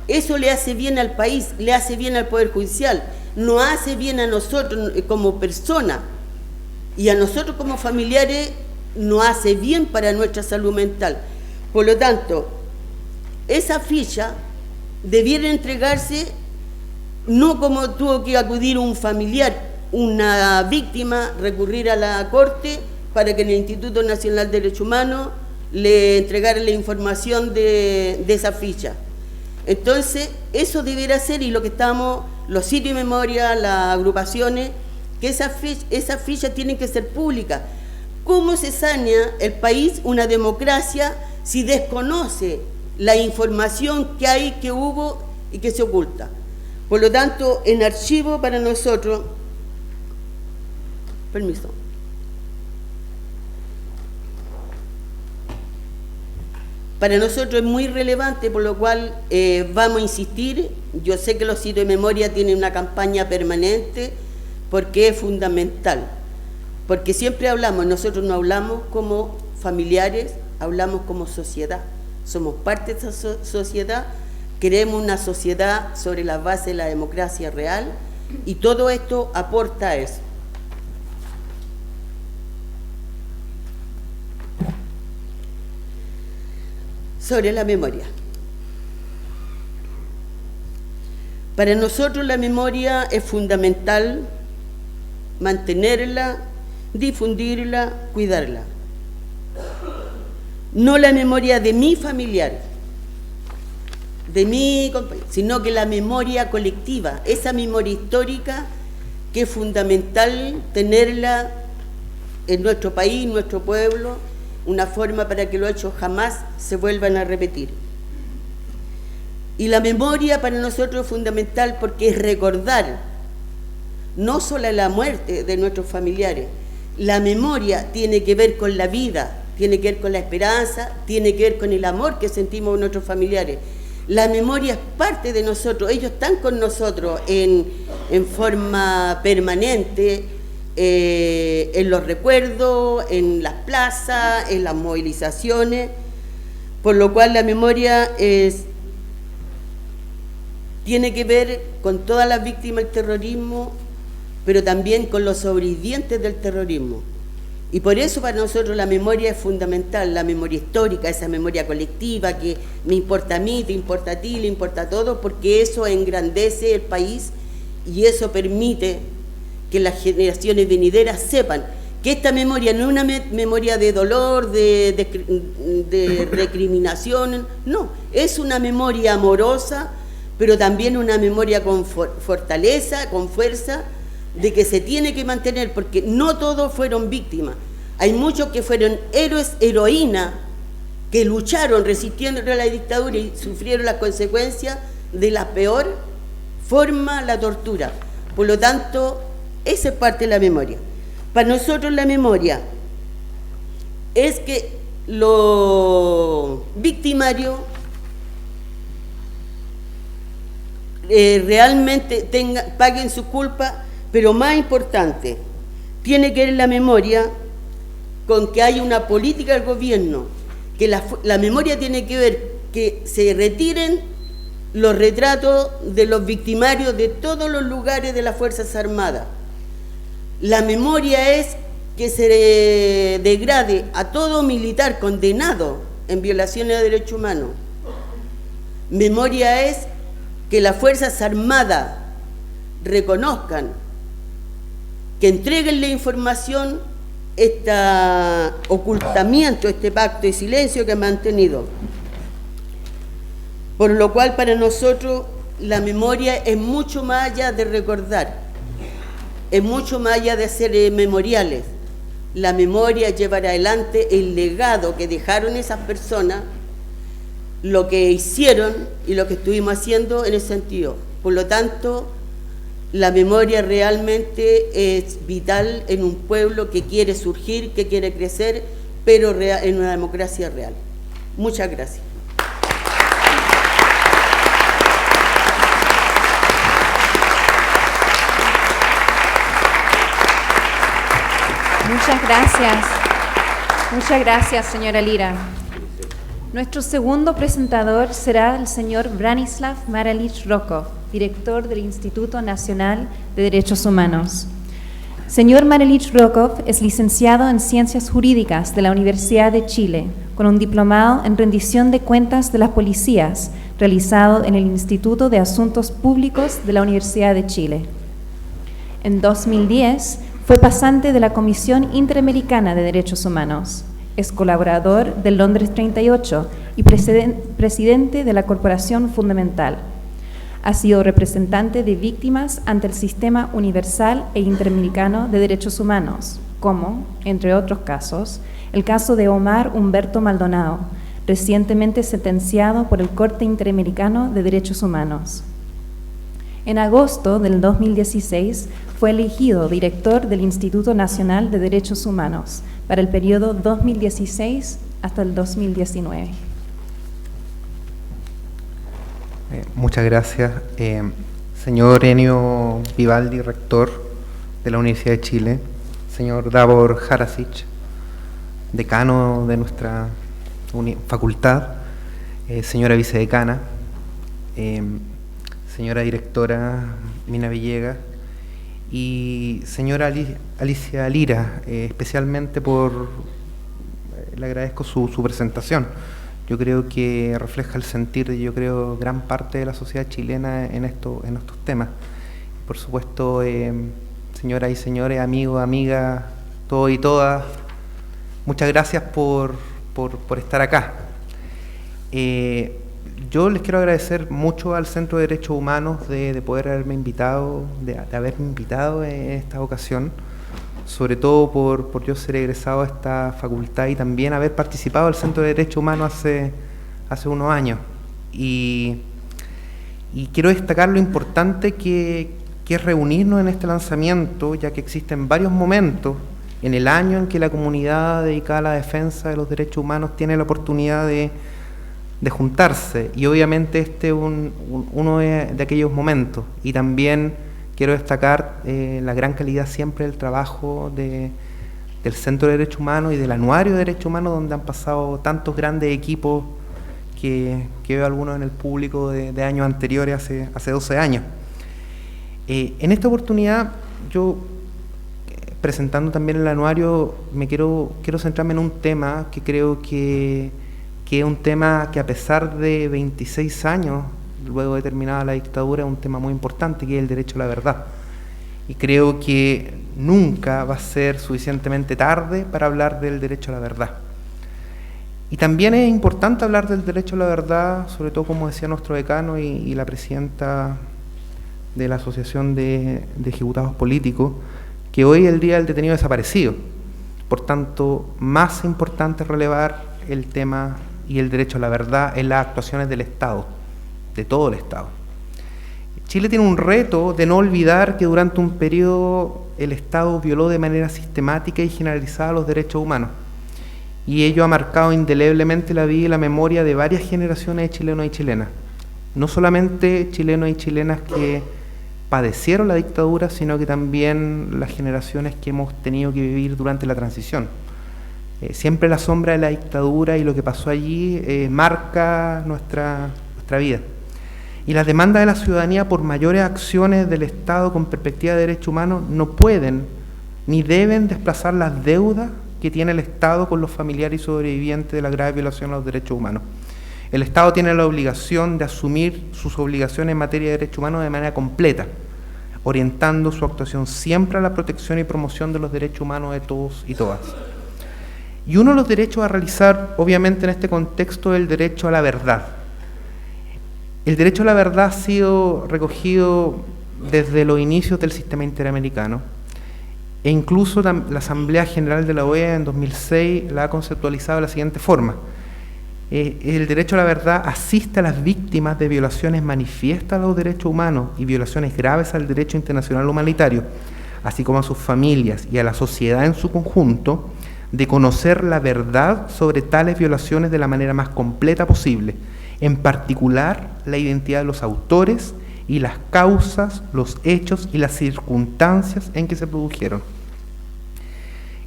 S4: Eso le hace bien al país, le hace bien al Poder Judicial, nos hace bien a nosotros como personas, y a nosotros como familiares nos hace bien para nuestra salud mental. Por lo tanto, esa ficha debiera entregarse no como tuvo que acudir un familiar, una víctima, recurrir a la Corte para que en el Instituto Nacional de Derechos Humanos le entregara la información de esa ficha. Entonces, eso debiera ser, y lo que estamos, los sitios de memoria, las agrupaciones, que esas fichas tienen que ser públicas. ¿Cómo se saña el país una democracia si desconoce la información que hay, que hubo y que se oculta? Por lo tanto, en archivo para nosotros, permiso, para nosotros es muy relevante, por lo cual vamos a insistir. Yo sé que los sitios de memoria tienen una campaña permanente, porque es fundamental, porque siempre hablamos, nosotros no hablamos como familiares, hablamos como sociedad, somos parte de esa sociedad, queremos una sociedad sobre la base de la democracia real, y todo esto aporta a eso. Sobre la memoria. Para nosotros la memoria es fundamental, mantenerla, difundirla, cuidarla. No la memoria de mi familiar, de mi compañero, sino que la memoria colectiva, esa memoria histórica que es fundamental tenerla en nuestro país, en nuestro pueblo, una forma para que los hechos jamás se vuelvan a repetir. Y la memoria para nosotros es fundamental porque es recordar no solo la muerte de nuestros familiares. La memoria tiene que ver con la vida, tiene que ver con la esperanza, tiene que ver con el amor que sentimos en nuestros familiares. La memoria es parte de nosotros, ellos están con nosotros en forma permanente, en los recuerdos, en las plazas, en las movilizaciones, por lo cual la memoria tiene que ver con todas las víctimas del terrorismo, pero también con los sobrevivientes del terrorismo. Y por eso para nosotros la memoria es fundamental, la memoria histórica, esa memoria colectiva que me importa a mí, te importa a ti, le importa a todos, porque eso engrandece el país y eso permite que las generaciones venideras sepan que esta memoria no es una memoria de dolor, de recriminación, no, es una memoria amorosa, pero también una memoria con fortaleza, con fuerza, de que se tiene que mantener, porque no todos fueron víctimas. Hay muchos que fueron héroes, heroínas, que lucharon resistiendo a la dictadura y sufrieron las consecuencias de la peor forma, la tortura. Por lo tanto, esa es parte de la memoria. Para nosotros la memoria es que los victimarios realmente paguen su culpa, pero más importante, tiene que ver la memoria con que hay una política del gobierno, que la memoria tiene que ver que se retiren los retratos de los victimarios de todos los lugares de las Fuerzas Armadas. La memoria es que se degrade a todo militar condenado en violaciones de derechos humanos. Memoria es que las Fuerzas Armadas reconozcan, que entreguen la información, este ocultamiento, este pacto de silencio que han mantenido. Por lo cual para nosotros la memoria es mucho más allá de recordar, es mucho más allá de hacer memoriales. La memoria es llevar adelante el legado que dejaron esas personas, lo que hicieron y lo que estuvimos haciendo en ese sentido. Por lo tanto, la memoria realmente es vital en un pueblo que quiere surgir, que quiere crecer, pero en una democracia real. Muchas gracias.
S1: Muchas gracias. Muchas gracias, señora Lira. Nuestro segundo presentador será el señor Branislav Maralich Rokov, director del Instituto Nacional de Derechos Humanos. Señor Maralich Rokov es licenciado en Ciencias Jurídicas de la Universidad de Chile, con un diplomado en rendición de cuentas de las policías, realizado en el Instituto de Asuntos Públicos de la Universidad de Chile. En 2010, fue pasante de la Comisión Interamericana de Derechos Humanos. Es colaborador del Londres 38 y presidente de la Corporación Fundamental. Ha sido representante de víctimas ante el Sistema Universal e Interamericano de Derechos Humanos, como, entre otros casos, el caso de Omar Humberto Maldonado, recientemente sentenciado por el Corte Interamericano de Derechos Humanos. En agosto del 2016 fue elegido director del Instituto Nacional de Derechos Humanos para el periodo 2016 hasta el 2019.
S5: Muchas gracias. Señor Enio Vivaldi, rector de la Universidad de Chile, señor Davor Harasic, decano de nuestra facultad, señora vicedecana, señora directora Mina Villegas y señora Alicia Lira, especialmente le agradezco su presentación. Yo creo que refleja el sentir de, gran parte de la sociedad chilena en estos temas. Por supuesto, señoras y señores, amigos, amigas, todos y todas, muchas gracias por estar acá. Yo les quiero agradecer mucho al Centro de Derechos Humanos de poder haberme invitado, de haberme invitado en esta ocasión, sobre todo por yo ser egresado a esta facultad y también haber participado del Centro de Derechos Humanos hace unos años. Y quiero destacar lo importante que es reunirnos en este lanzamiento, ya que existen varios momentos en el año en que la comunidad dedicada a la defensa de los derechos humanos tiene la oportunidad de juntarse, y obviamente este es uno de aquellos momentos. Y también quiero destacar la gran calidad siempre del trabajo del Centro de Derechos Humanos y del Anuario de Derechos Humanos, donde han pasado tantos grandes equipos que veo algunos en el público de años anteriores, hace 12 años. En esta oportunidad, yo presentando también el anuario, quiero centrarme en un tema que creo que es un tema que, a pesar de 26 años, luego de terminada la dictadura, es un tema muy importante, que es el derecho a la verdad. Y creo que nunca va a ser suficientemente tarde para hablar del derecho a la verdad. Y también es importante hablar del derecho a la verdad, sobre todo, como decía nuestro decano y la presidenta de la Asociación de Ejecutados Políticos, que hoy es el Día del Detenido Desaparecido. Por tanto, más importante es relevar el tema y el derecho a la verdad en las actuaciones del Estado, de todo el Estado. Chile tiene un reto de no olvidar que durante un periodo el Estado violó de manera sistemática y generalizada los derechos humanos, y ello ha marcado indeleblemente la vida y la memoria de varias generaciones de chilenos y chilenas. No solamente chilenos y chilenas que padecieron la dictadura, sino que también las generaciones que hemos tenido que vivir durante la transición. Siempre la sombra de la dictadura y lo que pasó allí marca nuestra vida. Y las demandas de la ciudadanía por mayores acciones del Estado con perspectiva de derechos humanos no pueden ni deben desplazar las deudas que tiene el Estado con los familiares y sobrevivientes de la grave violación a los derechos humanos. El Estado tiene la obligación de asumir sus obligaciones en materia de derechos humanos de manera completa, orientando su actuación siempre a la protección y promoción de los derechos humanos de todos y todas. Y uno de los derechos a realizar, obviamente en este contexto, es el derecho a la verdad. El derecho a la verdad ha sido recogido desde los inicios del sistema interamericano, e incluso la Asamblea General de la OEA en 2006 la ha conceptualizado de la siguiente forma. El derecho a la verdad asiste a las víctimas de violaciones manifiestas a los derechos humanos y violaciones graves al derecho internacional humanitario, así como a sus familias y a la sociedad en su conjunto, de conocer la verdad sobre tales violaciones de la manera más completa posible, en particular la identidad de los autores y las causas, los hechos y las circunstancias en que se produjeron.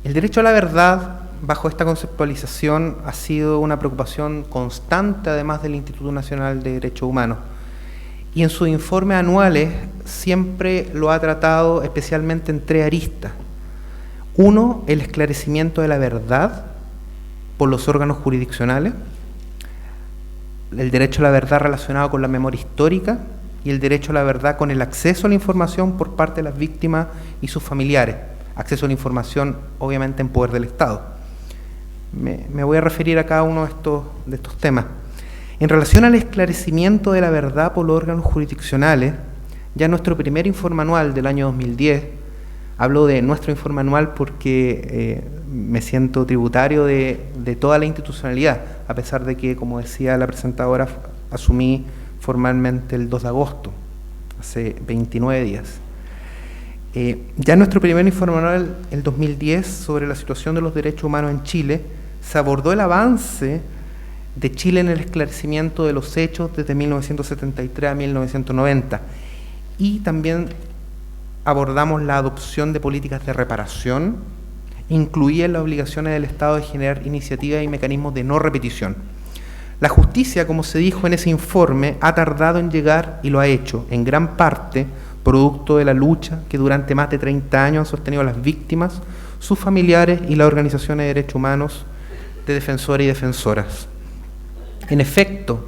S5: El derecho a la verdad, bajo esta conceptualización, ha sido una preocupación constante, además del Instituto Nacional de Derechos Humanos, y en sus informes anuales siempre lo ha tratado especialmente en 3 aristas. 1, el esclarecimiento de la verdad por los órganos jurisdiccionales, el derecho a la verdad relacionado con la memoria histórica y el derecho a la verdad con el acceso a la información por parte de las víctimas y sus familiares, acceso a la información obviamente en poder del Estado. Me voy a referir a cada uno de estos temas. En relación al esclarecimiento de la verdad por los órganos jurisdiccionales, ya nuestro primer informe anual del año 2010, hablo de nuestro informe anual porque me siento tributario de toda la institucionalidad, a pesar de que, como decía la presentadora, asumí formalmente el 2 de agosto, hace 29 días. Ya en nuestro primer informe anual, el 2010, sobre la situación de los derechos humanos en Chile, se abordó el avance de Chile en el esclarecimiento de los hechos desde 1973 a 1990, y también abordamos la adopción de políticas de reparación, incluían las obligaciones del Estado de generar iniciativas y mecanismos de no repetición. La justicia, como se dijo en ese informe, ha tardado en llegar y lo ha hecho, en gran parte, producto de la lucha que durante más de 30 años han sostenido las víctimas, sus familiares y las organizaciones de derechos humanos de defensores y defensoras. En efecto,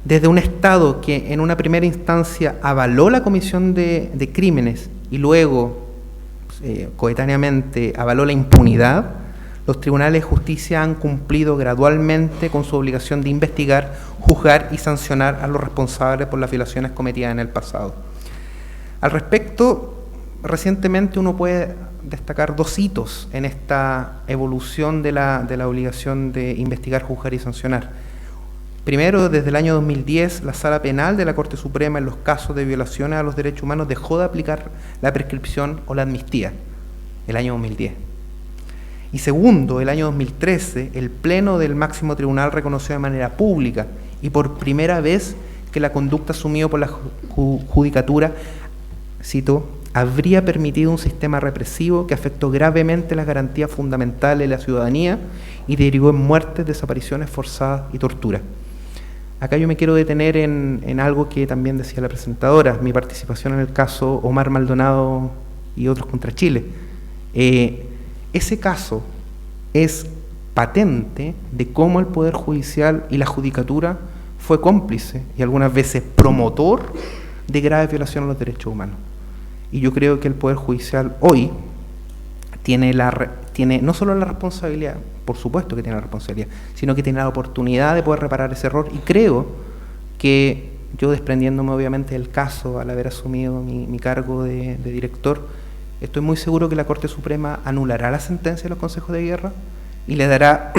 S5: desde un Estado que en una primera instancia avaló la comisión de crímenes y luego, coetáneamente, avaló la impunidad, los tribunales de justicia han cumplido gradualmente con su obligación de investigar, juzgar y sancionar a los responsables por las violaciones cometidas en el pasado. Al respecto, recientemente uno puede destacar 2 hitos en esta evolución de la obligación de investigar, juzgar y sancionar. Primero, desde el año 2010, la Sala Penal de la Corte Suprema en los casos de violaciones a los derechos humanos dejó de aplicar la prescripción o la amnistía, el año 2010. Y segundo, el año 2013, el Pleno del Máximo Tribunal reconoció de manera pública y por primera vez que la conducta asumida por la Judicatura, cito, habría permitido un sistema represivo que afectó gravemente las garantías fundamentales de la ciudadanía y derivó en muertes, desapariciones forzadas y tortura. Acá yo me quiero detener en algo que también decía la presentadora, mi participación en el caso Omar Maldonado y otros contra Chile. Ese caso es patente de cómo el Poder Judicial y la Judicatura fue cómplice y algunas veces promotor de graves violaciones a los derechos humanos. Y yo creo que el Poder Judicial hoy tiene no solo la responsabilidad, por supuesto que tiene la responsabilidad, sino que tiene la oportunidad de poder reparar ese error, y creo que yo, desprendiéndome obviamente del caso al haber asumido mi cargo de director, estoy muy seguro que la Corte Suprema anulará la sentencia de los consejos de guerra y le dará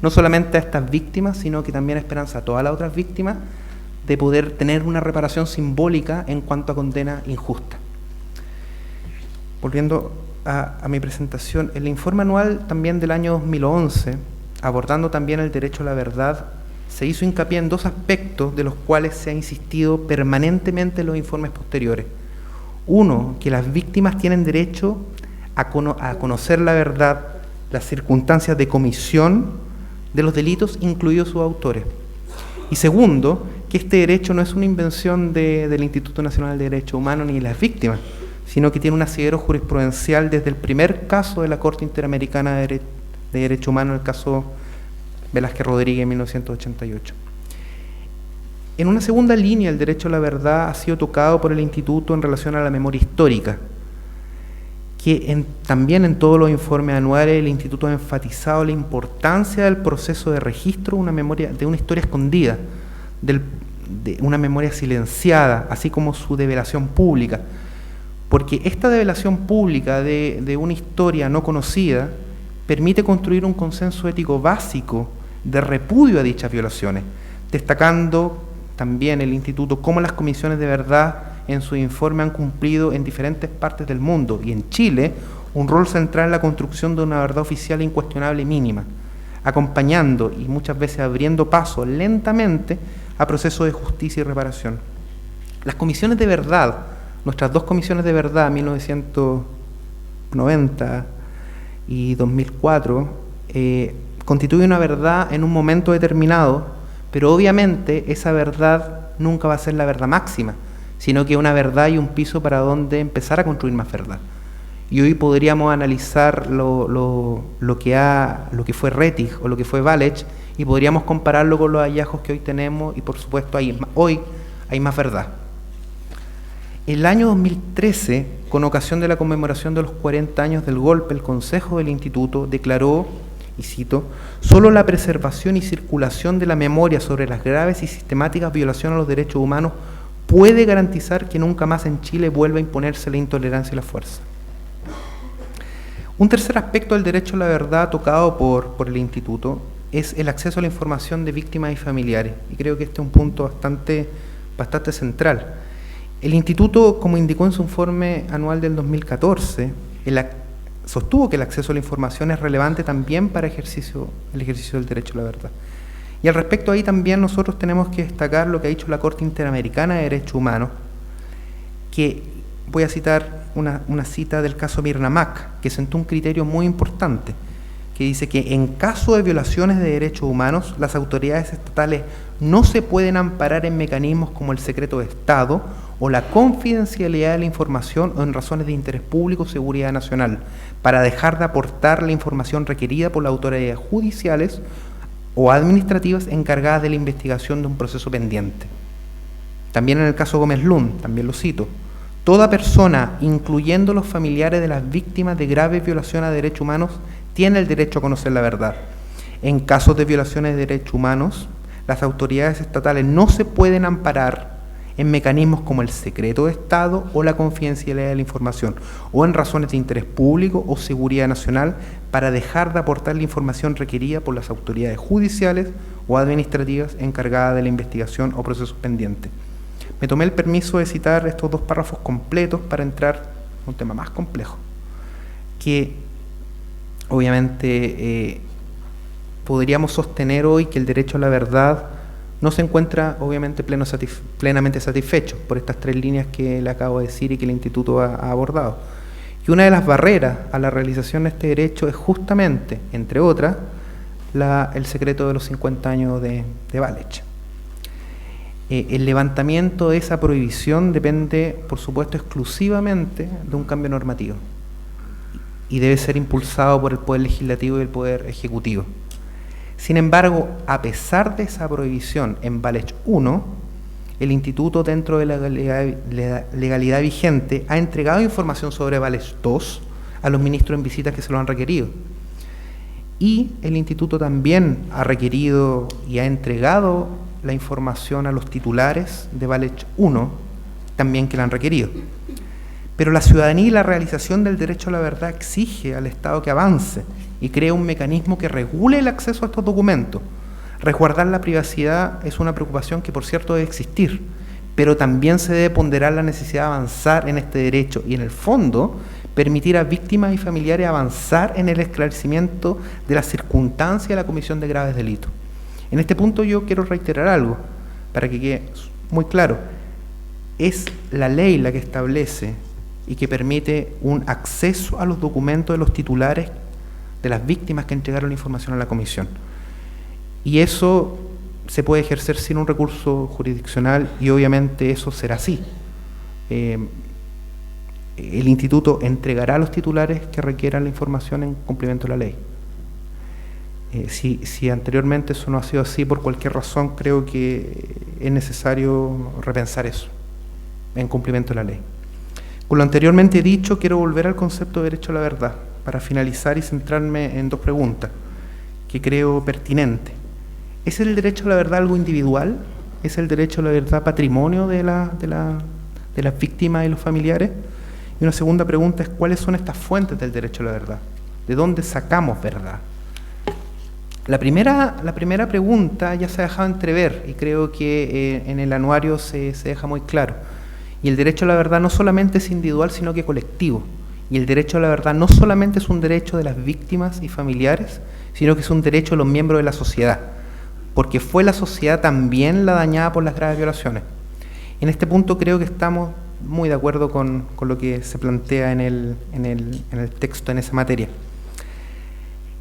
S5: no solamente a estas víctimas, sino que también esperanza a todas las otras víctimas de poder tener una reparación simbólica en cuanto a condena injusta. Volviendo a mi presentación, el informe anual también del año 2011, abordando también el derecho a la verdad, se hizo hincapié en 2 aspectos de los cuales se ha insistido permanentemente en los informes posteriores. Uno, que las víctimas tienen derecho a conocer la verdad, las circunstancias de comisión de los delitos, incluidos sus autores. Y segundo, que este derecho no es una invención del Instituto Nacional de Derechos Humanos ni de las víctimas, sino que tiene un asidero jurisprudencial desde el primer caso de la Corte Interamericana de Derechos Humanos, el caso Velázquez Rodríguez en 1988. En una segunda línea, el derecho a la verdad ha sido tocado por el Instituto en relación a la memoria histórica, que también en todos los informes anuales el Instituto ha enfatizado la importancia del proceso de registro de una historia escondida, una memoria silenciada, así como su develación pública, porque esta develación pública de una historia no conocida permite construir un consenso ético básico de repudio a dichas violaciones, destacando también el Instituto cómo las comisiones de verdad en su informe han cumplido en diferentes partes del mundo y en Chile un rol central en la construcción de una verdad oficial incuestionable y mínima, acompañando y muchas veces abriendo paso lentamente a procesos de justicia y reparación. Las comisiones de verdad, nuestras dos comisiones de verdad, 1990 y 2004, constituyen una verdad en un momento determinado, pero obviamente esa verdad nunca va a ser la verdad máxima, sino que una verdad y un piso para donde empezar a construir más verdad. Y hoy podríamos analizar lo que fue Rettig o lo que fue Valech y podríamos compararlo con los hallazgos que hoy tenemos y por supuesto hoy hay más verdad. El año 2013, con ocasión de la conmemoración de los 40 años del golpe, el Consejo del Instituto declaró, y cito, «Solo la preservación y circulación de la memoria sobre las graves y sistemáticas violaciones a los derechos humanos puede garantizar que nunca más en Chile vuelva a imponerse la intolerancia y la fuerza». Un tercer aspecto del derecho a la verdad tocado por el Instituto es el acceso a la información de víctimas y familiares, y creo que este es un punto bastante central. El Instituto, como indicó en su informe anual del 2014, sostuvo que el acceso a la información es relevante también para el ejercicio del derecho a la verdad. Y al respecto ahí también nosotros tenemos que destacar lo que ha dicho la Corte Interamericana de Derechos Humanos, que voy a citar una cita del caso Mirna Mac, que sentó un criterio muy importante, que dice que en caso de violaciones de derechos humanos, las autoridades estatales no se pueden amparar en mecanismos como el secreto de Estado o la confidencialidad de la información o en razones de interés público o seguridad nacional, para dejar de aportar la información requerida por las autoridades judiciales o administrativas encargadas de la investigación de un proceso pendiente. También en el caso Gómez Lund, también lo cito, toda persona, incluyendo los familiares de las víctimas de graves violaciones a derechos humanos, tiene el derecho a conocer la verdad. En casos de violaciones de derechos humanos, las autoridades estatales no se pueden amparar en mecanismos como el secreto de Estado o la confidencialidad de la información, o en razones de interés público o seguridad nacional, para dejar de aportar la información requerida por las autoridades judiciales o administrativas encargadas de la investigación o procesos pendientes. Me tomé el permiso de citar estos dos párrafos completos para entrar a un tema más complejo, que obviamente podríamos sostener hoy que el derecho a la verdad no se encuentra obviamente plenamente satisfecho por estas tres líneas que le acabo de decir y que el Instituto ha abordado. Y una de las barreras a la realización de este derecho es justamente, entre otras, el secreto de los 50 años de Valech. El levantamiento de esa prohibición depende, por supuesto, exclusivamente de un cambio normativo y debe ser impulsado por el Poder Legislativo y el Poder Ejecutivo. Sin embargo, a pesar de esa prohibición en Valech 1, el Instituto, dentro de la legalidad vigente, ha entregado información sobre Valech 2 a los ministros en visitas que se lo han requerido. Y el Instituto también ha requerido y ha entregado la información a los titulares de Valech 1, también que la han requerido. Pero la ciudadanía y la realización del derecho a la verdad exige al Estado que avance y cree un mecanismo que regule el acceso a estos documentos. Resguardar la privacidad es una preocupación que, por cierto, debe existir, pero también se debe ponderar la necesidad de avanzar en este derecho y, en el fondo, permitir a víctimas y familiares avanzar en el esclarecimiento de las circunstancias de la comisión de graves delitos. En este punto yo quiero reiterar algo, para que quede muy claro. Es la ley la que establece y que permite un acceso a los documentos de los titulares de las víctimas que entregaron la información a la comisión. Y eso se puede ejercer sin un recurso jurisdiccional y obviamente eso será así. El Instituto entregará a los titulares que requieran la información en cumplimiento de la ley. Si anteriormente eso no ha sido así por cualquier razón, creo que es necesario repensar eso en cumplimiento de la ley. Con lo anteriormente dicho, quiero volver al concepto de derecho a la verdad para finalizar y centrarme en dos preguntas que creo pertinentes. ¿Es el derecho a la verdad algo individual ¿Es el derecho a la verdad patrimonio de las víctimas y los familiares? Y una segunda pregunta es, ¿cuáles son estas fuentes del derecho a la verdad? ¿De dónde sacamos verdad? La primera pregunta ya se ha dejado entrever y creo que en el anuario se deja muy claro. Y el derecho a la verdad no solamente es individual, sino que colectivo. Y el derecho a la verdad no solamente es un derecho de las víctimas y familiares, sino que es un derecho de los miembros de la sociedad, porque fue la sociedad también la dañada por las graves violaciones. En este punto creo que estamos muy de acuerdo con lo que se plantea en el texto en esa materia.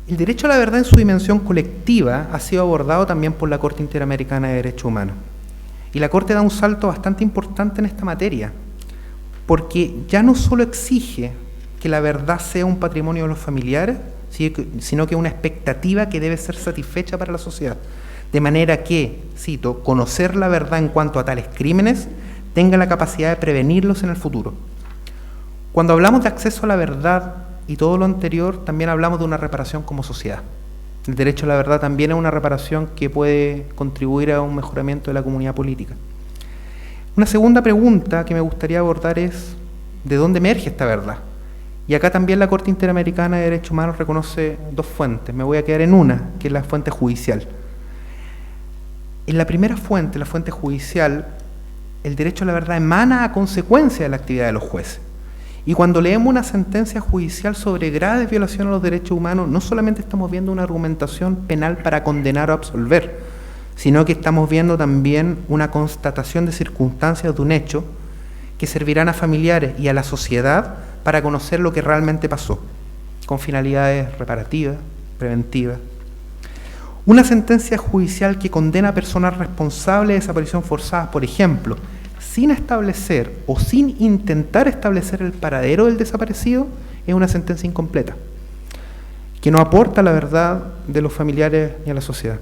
S5: El derecho a la verdad en su dimensión colectiva ha sido abordado también por la Corte Interamericana de Derechos Humanos. Y la Corte da un salto bastante importante en esta materia, porque ya no solo exige que la verdad sea un patrimonio de los familiares, sino que es una expectativa que debe ser satisfecha para la sociedad. De manera que, cito, conocer la verdad en cuanto a tales crímenes tenga la capacidad de prevenirlos en el futuro. Cuando hablamos de acceso a la verdad y todo lo anterior, también hablamos de una reparación como sociedad. El derecho a la verdad también es una reparación que puede contribuir a un mejoramiento de la comunidad política. Una segunda pregunta que me gustaría abordar es, ¿de dónde emerge esta verdad? Y acá también la Corte Interamericana de Derechos Humanos reconoce dos fuentes. Me voy a quedar en una, que es la fuente judicial. En la primera fuente, la fuente judicial, el derecho a la verdad emana a consecuencia de la actividad de los jueces. Y cuando leemos una sentencia judicial sobre graves violaciones a los derechos humanos, no solamente estamos viendo una argumentación penal para condenar o absolver, sino que estamos viendo también una constatación de circunstancias de un hecho que servirán a familiares y a la sociedad para conocer lo que realmente pasó, con finalidades reparativas, preventivas. Una sentencia judicial que condena a personas responsables de desaparición forzada, por ejemplo, sin establecer o sin intentar establecer el paradero del desaparecido, es una sentencia incompleta, que no aporta la verdad de los familiares ni a la sociedad.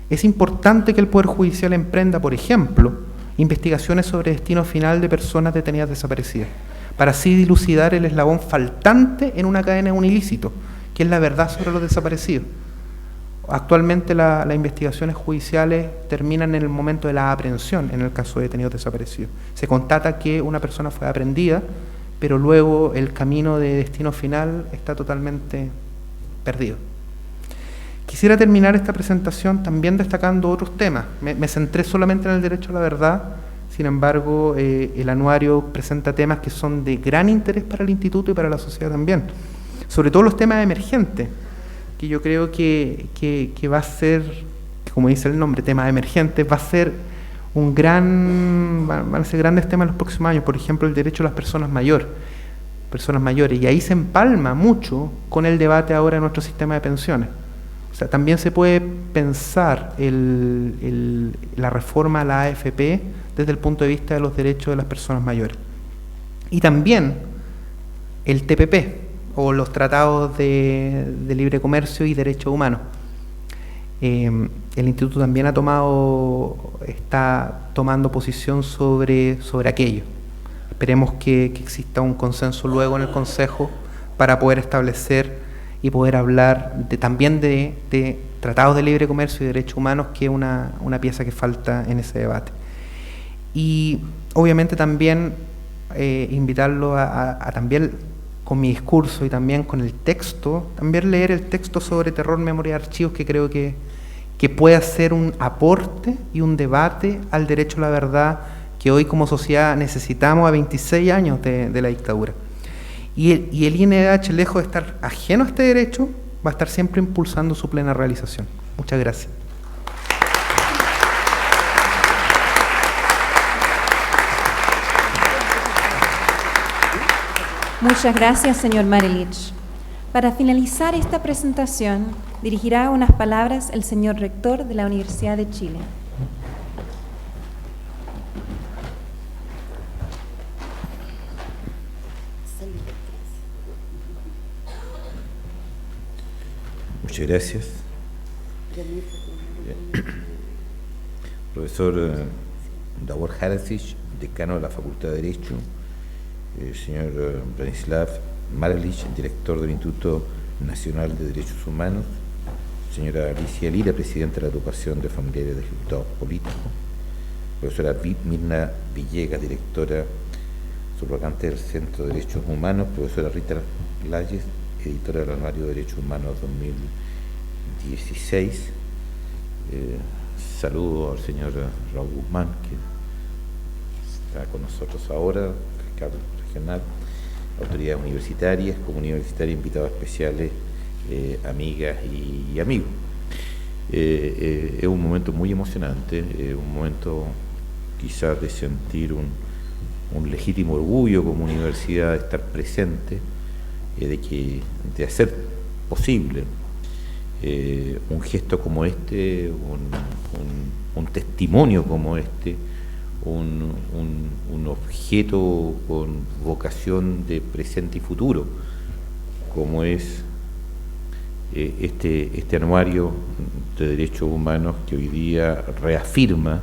S5: Es importante que el Poder Judicial emprenda, por ejemplo, investigaciones sobre destino final de personas detenidas desaparecidas, para así dilucidar el eslabón faltante en una cadena de un ilícito, que es la verdad sobre los desaparecidos. Actualmente las investigaciones judiciales terminan en el momento de la aprehensión en el caso de detenidos desaparecidos. Se constata que una persona fue aprehendida, pero luego el camino de destino final está totalmente perdido. Quisiera terminar esta presentación también destacando otros temas. Me centré solamente en el derecho a la verdad, sin embargo, el anuario presenta temas que son de gran interés para el Instituto y para la sociedad también. Sobre todo los temas emergentes, que yo creo que va a ser, como dice el nombre, temas emergentes, va a ser van a ser grandes temas en los próximos años. Por ejemplo, el derecho a las personas mayores, y ahí se empalma mucho con el debate ahora en nuestro sistema de pensiones. O sea, también se puede pensar la reforma a la AFP desde el punto de vista de los derechos de las personas mayores. Y también el TPP, o los tratados de libre comercio y derechos humanos. El Instituto también está tomando posición sobre aquello. Esperemos que exista un consenso luego en el Consejo para poder establecer y poder hablar también de tratados de libre comercio y derechos humanos, que es una pieza que falta en ese debate. Y obviamente también invitarlo a también, con mi discurso y también con el texto, también leer el texto sobre terror, memoria y archivos, que creo que puede ser un aporte y un debate al derecho a la verdad que hoy como sociedad necesitamos a 26 años de la dictadura. Y el INDH, lejos de estar ajeno a este derecho, va a estar siempre impulsando su plena realización. Muchas gracias.
S1: Muchas gracias, señor Marilich. Para finalizar esta presentación, dirigirá unas palabras el señor rector de la Universidad de Chile.
S6: Muchas gracias. Profesor Davor Harasic, decano de la Facultad de Derecho, señor Branislav Marilich, director del Instituto Nacional de Derechos Humanos, señora Alicia Lira, presidenta de la Agrupación de Familiares de Ejecutados Políticos, profesora Mirna Villegas, directora subrogante del Centro de Derechos Humanos, profesora Rita Layes, editora del Anuario de Derechos Humanos 2016. Saludo al señor Raúl Guzmán, que está con nosotros ahora, fiscal regional, autoridades universitarias, comunidad universitaria, invitados especiales, amigas y amigos. Es un momento muy emocionante, un momento quizás de sentir un legítimo orgullo como universidad de estar presente, de hacer posible un gesto como este, un testimonio como este, un objeto con vocación de presente y futuro, como es este anuario de derechos humanos que hoy día reafirma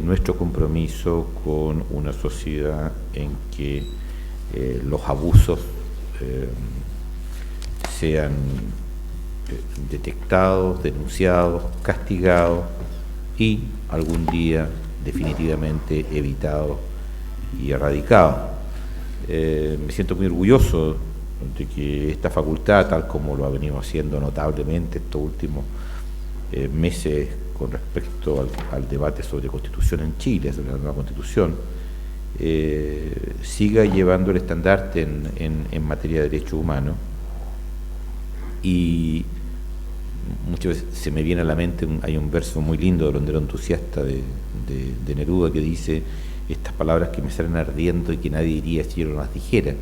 S6: nuestro compromiso con una sociedad en que los abusos sean detectados, denunciados, castigados y algún día definitivamente evitados y erradicados. Me siento muy orgulloso de que esta facultad, tal como lo ha venido haciendo notablemente estos últimos meses con respecto al debate sobre constitución en Chile, sobre la nueva constitución, siga llevando el estandarte en materia de derechos humanos. Y muchas veces se me viene a la mente, hay un verso muy lindo del hondero entusiasta de Neruda que dice: estas palabras que me salen ardiendo y que nadie diría si yo no las dijera.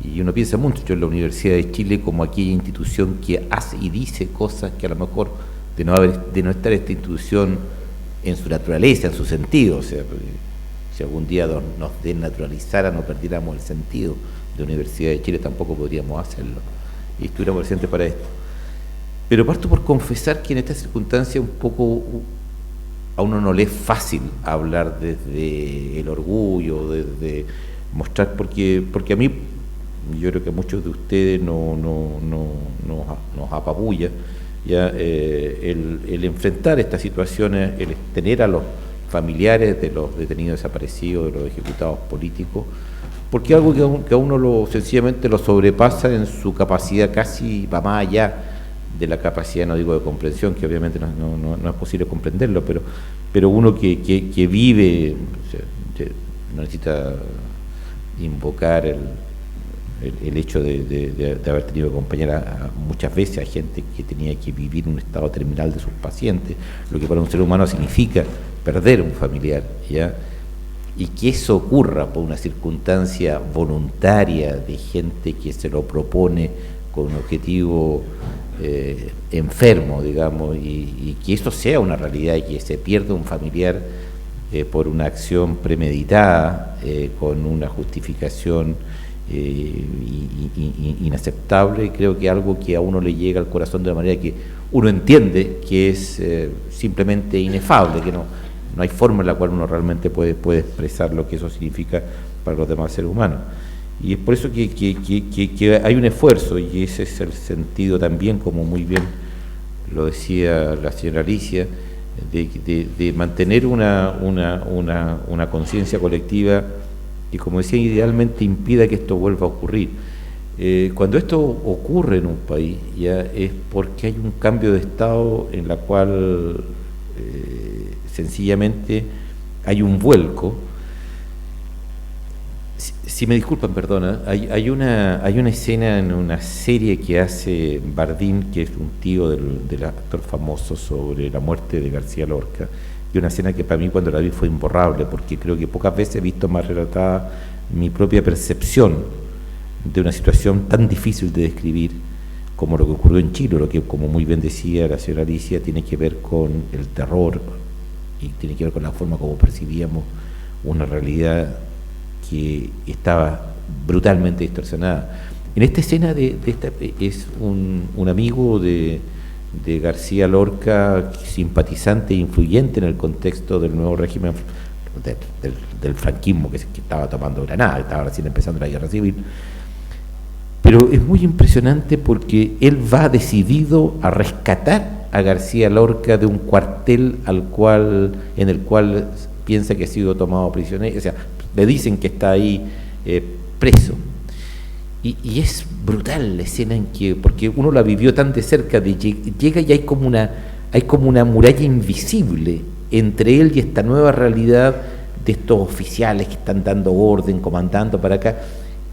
S6: Y uno piensa mucho en la Universidad de Chile como aquella institución que hace y dice cosas que a lo mejor de no estar esta institución en su naturaleza, en su sentido, o sea, si algún día nos desnaturalizaran o perdiéramos el sentido de Universidad de Chile, tampoco podríamos hacerlo y estuviéramos presentes para esto. Pero parto por confesar que en esta circunstancia un poco a uno no le es fácil hablar desde el orgullo, desde mostrar, porque a mí, yo creo que a muchos de ustedes nos apabulla ya el enfrentar estas situaciones, el tener a los familiares de los detenidos desaparecidos, de los ejecutados políticos, porque es algo que a uno sencillamente lo sobrepasa en su capacidad, casi va más allá de la capacidad, no digo de comprensión, que obviamente no es posible comprenderlo, pero uno que vive, o sea, no necesita invocar el hecho de haber tenido que acompañar muchas veces a gente que tenía que vivir un estado terminal de sus pacientes, lo que para un ser humano significa perder un familiar, ¿ya? Y que eso ocurra por una circunstancia voluntaria de gente que se lo propone con un objetivo enfermo, digamos, y que eso sea una realidad y que se pierda un familiar por una acción premeditada, con una justificación inaceptable, creo que algo que a uno le llega al corazón de una manera que uno entiende que es simplemente inefable, que no hay forma en la cual uno realmente puede expresar lo que eso significa para los demás seres humanos. Y es por eso que hay un esfuerzo, y ese es el sentido también, como muy bien lo decía la señora Alicia, de mantener una conciencia colectiva que, como decía, idealmente impida que esto vuelva a ocurrir. Cuando esto ocurre en un país, ya es porque hay un cambio de estado en la cual sencillamente hay un vuelco. Si me disculpan, perdona, hay una escena en una serie que hace Bardem, que es un tío del actor famoso, sobre la muerte de García Lorca, y una escena que para mí cuando la vi fue imborrable, porque creo que pocas veces he visto más relatada mi propia percepción de una situación tan difícil de describir como lo que ocurrió en Chile, lo que, como muy bien decía la señora Alicia, tiene que ver con el terror y tiene que ver con la forma como percibíamos una realidad que estaba brutalmente distorsionada. En esta escena es un amigo de García Lorca, simpatizante e influyente en el contexto del nuevo régimen del franquismo, que estaba tomando Granada, estaba recién empezando la guerra civil. Pero es muy impresionante porque él va decidido a rescatar a García Lorca de un cuartel en el cual piensa que ha sido tomado prisionero, o sea, le dicen que está ahí preso. Y es brutal la escena en que, porque uno la vivió tan de cerca, llega y hay como una muralla invisible entre él y esta nueva realidad de estos oficiales que están dando orden, comandando para acá,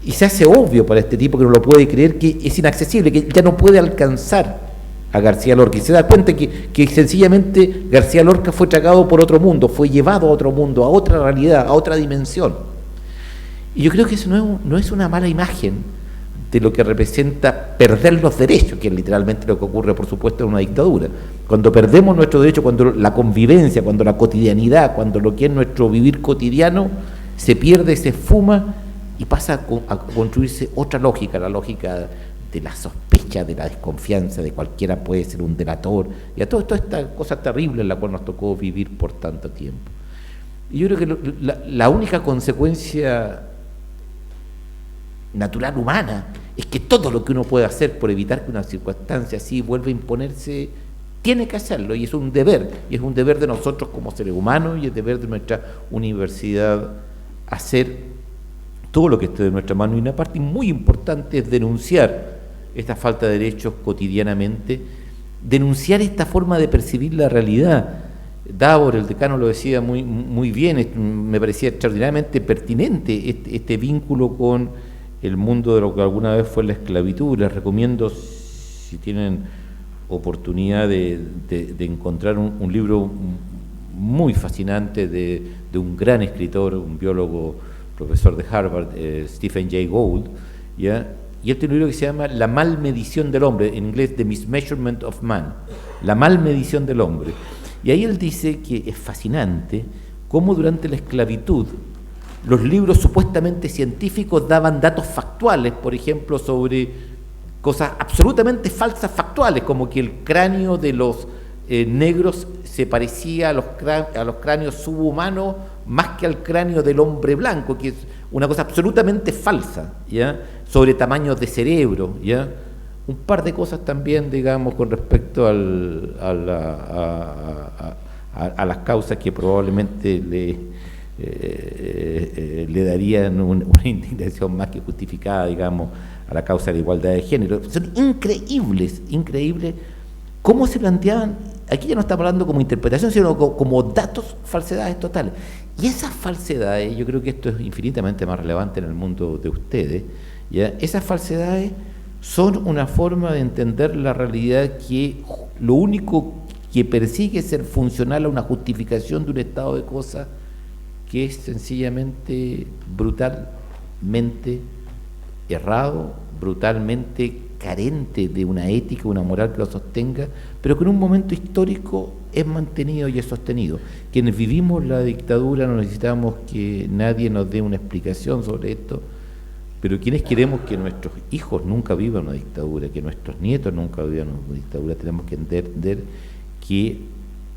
S6: y se hace obvio para este tipo que no lo puede creer, que es inaccesible, que ya no puede alcanzar a García Lorca, y se da cuenta que sencillamente García Lorca fue tragado por otro mundo, fue llevado a otro mundo, a otra realidad, a otra dimensión. Y yo creo que eso no es una mala imagen de lo que representa perder los derechos, que es literalmente lo que ocurre, por supuesto, en una dictadura. Cuando perdemos nuestros derechos, cuando la convivencia, cuando la cotidianidad, cuando lo que es nuestro vivir cotidiano se pierde, se esfuma y pasa a construirse otra lógica, la lógica de la sospecha, de la desconfianza, de cualquiera puede ser un delator, y a toda esta cosa terrible en la cual nos tocó vivir por tanto tiempo. Y yo creo que la única consecuencia natural humana es que todo lo que uno puede hacer por evitar que una circunstancia así vuelva a imponerse, tiene que hacerlo, y es un deber de nosotros como seres humanos, y es deber de nuestra universidad hacer todo lo que esté de nuestra mano. Y una parte muy importante es denunciar esta falta de derechos cotidianamente, denunciar esta forma de percibir la realidad. Davor, el decano, lo decía muy bien, me parecía extraordinariamente pertinente este vínculo con el mundo de lo que alguna vez fue la esclavitud. Les recomiendo, si tienen oportunidad, de encontrar un libro muy fascinante de un gran escritor, un biólogo, profesor de Harvard, Stephen Jay Gould, ¿ya? Y él tiene un libro que se llama La malmedición del hombre, en inglés The Mismeasurement of Man, la malmedición del hombre. Y ahí él dice que es fascinante cómo durante la esclavitud los libros supuestamente científicos daban datos factuales, por ejemplo, sobre cosas absolutamente falsas factuales, como que el cráneo de los negros se parecía a los cráneos subhumanos más que al cráneo del hombre blanco, que es una cosa absolutamente falsa, ¿ya? Sobre tamaños de cerebro, ¿ya? Un par de cosas también, digamos, con respecto a las causas que probablemente le darían una indignación más que justificada, digamos, a la causa de la igualdad de género. Son increíbles cómo se planteaban. Aquí ya no estamos hablando como interpretación, sino como datos, falsedades totales. Y esas falsedades, yo creo que esto es infinitamente más relevante en el mundo de ustedes, ¿ya? Esas falsedades son una forma de entender la realidad que lo único que persigue es ser funcional a una justificación de un estado de cosas que es sencillamente brutalmente errado, brutalmente carente de una ética, una moral que lo sostenga, pero que en un momento histórico es mantenido y es sostenido. Quienes vivimos la dictadura no necesitamos que nadie nos dé una explicación sobre esto, pero quienes queremos que nuestros hijos nunca vivan una dictadura, que nuestros nietos nunca vivan una dictadura, tenemos que entender que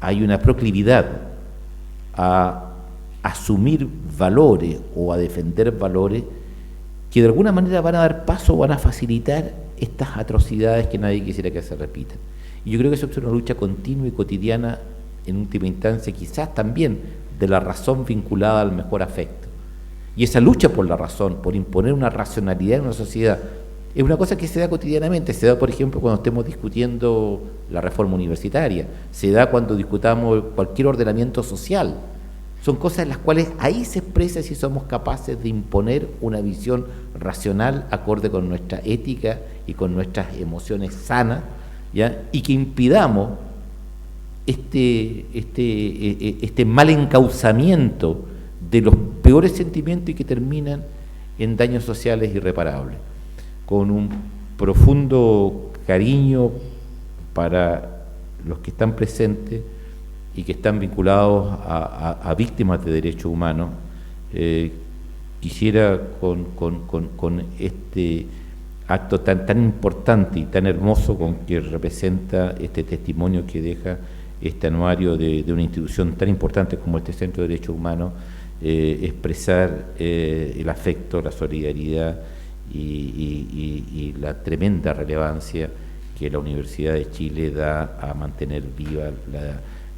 S6: hay una proclividad a asumir valores o a defender valores que de alguna manera van a dar paso o van a facilitar estas atrocidades que nadie quisiera que se repitan. Y yo creo que eso es una lucha continua y cotidiana, en última instancia, quizás también de la razón vinculada al mejor afecto. Y esa lucha por la razón, por imponer una racionalidad en una sociedad, es una cosa que se da cotidianamente. Se da, por ejemplo, cuando estemos discutiendo la reforma universitaria, se da cuando discutamos cualquier ordenamiento social. Son cosas en las cuales ahí se expresa si somos capaces de imponer una visión racional acorde con nuestra ética y con nuestras emociones sanas, ¿ya? Y que impidamos este mal encauzamiento de los peores sentimientos y que terminan en daños sociales irreparables. Con un profundo cariño para los que están presentes y que están vinculados a víctimas de derechos humanos, quisiera con este acto tan importante y tan hermoso con que representa este testimonio que deja este anuario de una institución tan importante como este Centro de Derechos Humanos, expresar el afecto, la solidaridad y la tremenda relevancia que la Universidad de Chile da a mantener viva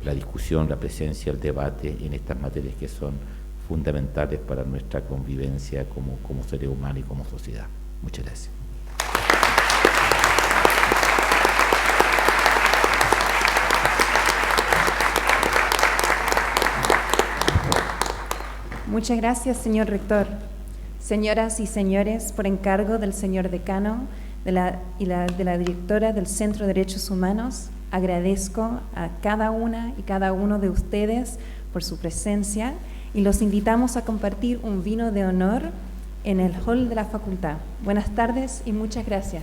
S6: la discusión, la presencia, el debate en estas materias que son fundamentales para nuestra convivencia como seres humanos y como sociedad. Muchas gracias.
S1: Muchas gracias, señor rector. Señoras y señores, por encargo del señor decano de la directora del Centro de Derechos Humanos, agradezco a cada una y cada uno de ustedes por su presencia y los invitamos a compartir un vino de honor en el hall de la facultad. Buenas tardes y muchas gracias.